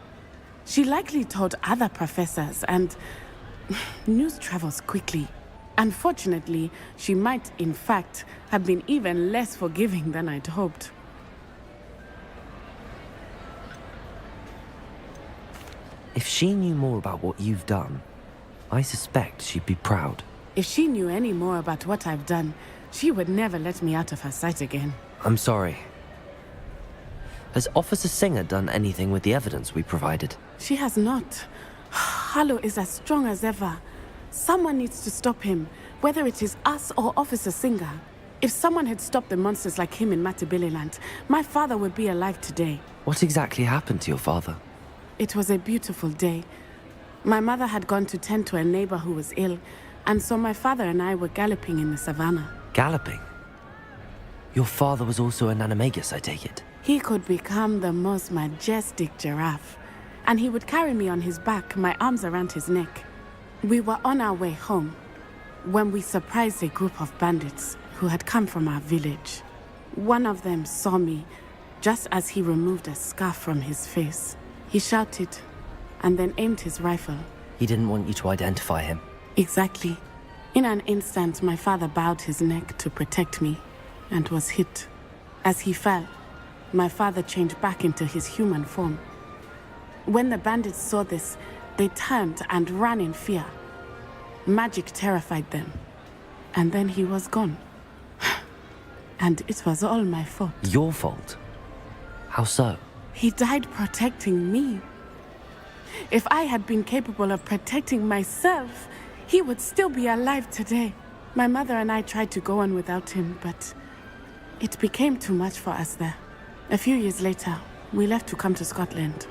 She likely told other professors, and news travels quickly. Unfortunately, she might, in fact, have been even less forgiving than I'd hoped.
If she knew more about what you've done, I suspect she'd be proud.
If she knew any more about what I've done, she would never let me out of her sight again.
I'm sorry. Has Officer Singer done anything with the evidence we provided?
She has not. Harlow is as strong as ever. Someone needs to stop him, whether it is us or Officer Singer. If someone had stopped the monsters like him in Matabeleland, my father would be alive today.
What exactly happened to your father?
It was a beautiful day. My mother had gone to tend to a neighbor who was ill, and so my father and I were galloping in the savannah.
Galloping? Your father was also an animagus, I take it?
He could become the most majestic giraffe, and he would carry me on his back, my arms around his neck. We were on our way home when we surprised a group of bandits who had come from our village. One of them saw me just as he removed a scarf from his face. He shouted and then aimed his rifle.
He didn't want you to identify him.
Exactly. In an instant, my father bowed his neck to protect me and was hit. As he fell, my father changed back into his human form. When the bandits saw this, they turned and ran in fear. Magic terrified them. And then he was gone. And it was all my fault.
Your fault? How so?
He died protecting me. If I had been capable of protecting myself, he would still be alive today. My mother and I tried to go on without him, but it became too much for us there. A few years later, we left to come to Scotland.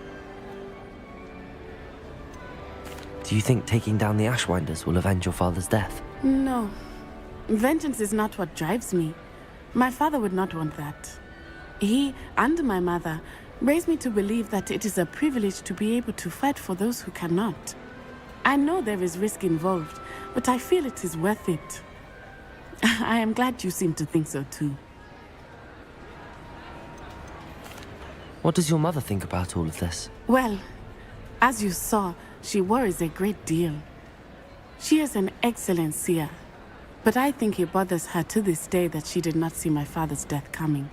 Do you think taking down the Ashwinders will avenge your father's death?
No. Vengeance is not what drives me. My father would not want that. He and my mother raised me to believe that it is a privilege to be able to fight for those who cannot. I know there is risk involved, but I feel it is worth it. I am glad you seem to think so too.
What does your mother think about all of this?
Well, as you saw, she worries a great deal. She is an excellent seer, but I think it bothers her to this day that she did not see my father's death coming.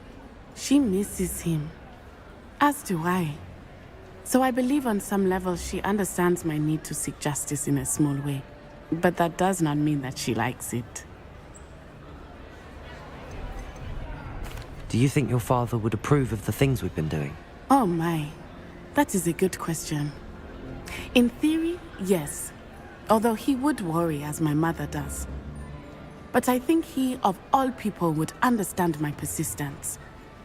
She misses him, as do I. So I believe on some level she understands my need to seek justice in a small way. But that does not mean that she likes it.
Do you think your father would approve of the things we've been doing?
Oh my, that is a good question. In theory, yes. Although he would worry as my mother does. But I think he, of all people, would understand my persistence.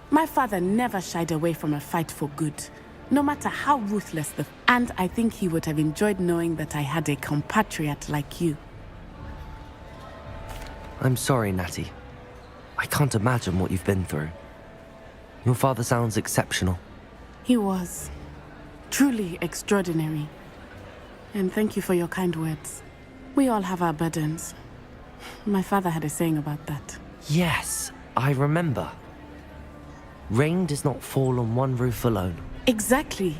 My father never shied away from a fight for good, no matter how ruthless the... And I think he would have enjoyed knowing that I had a compatriot like you.
I'm sorry, Natty. I can't imagine what you've been through. Your father sounds exceptional.
He was. Truly extraordinary. And thank you for your kind words. We all have our burdens. My father had a saying about that.
Yes, I remember. Rain does not fall on one roof alone.
Exactly.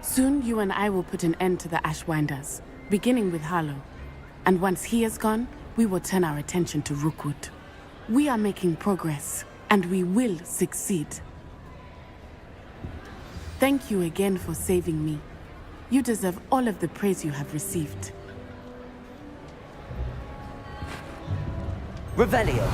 Soon you and I will put an end to the Ashwinders, beginning with Harlow. And once he is gone, we will turn our attention to Rookwood. We are making progress, and we will succeed. Thank you again for saving me. You deserve all of the praise you have received.
Revelio!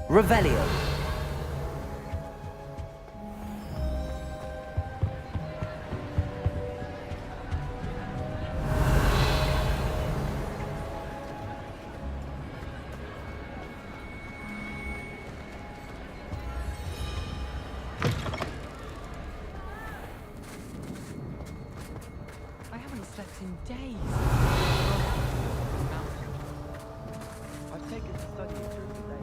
Revelio.
I haven't slept in days. I've taken to studying during the day.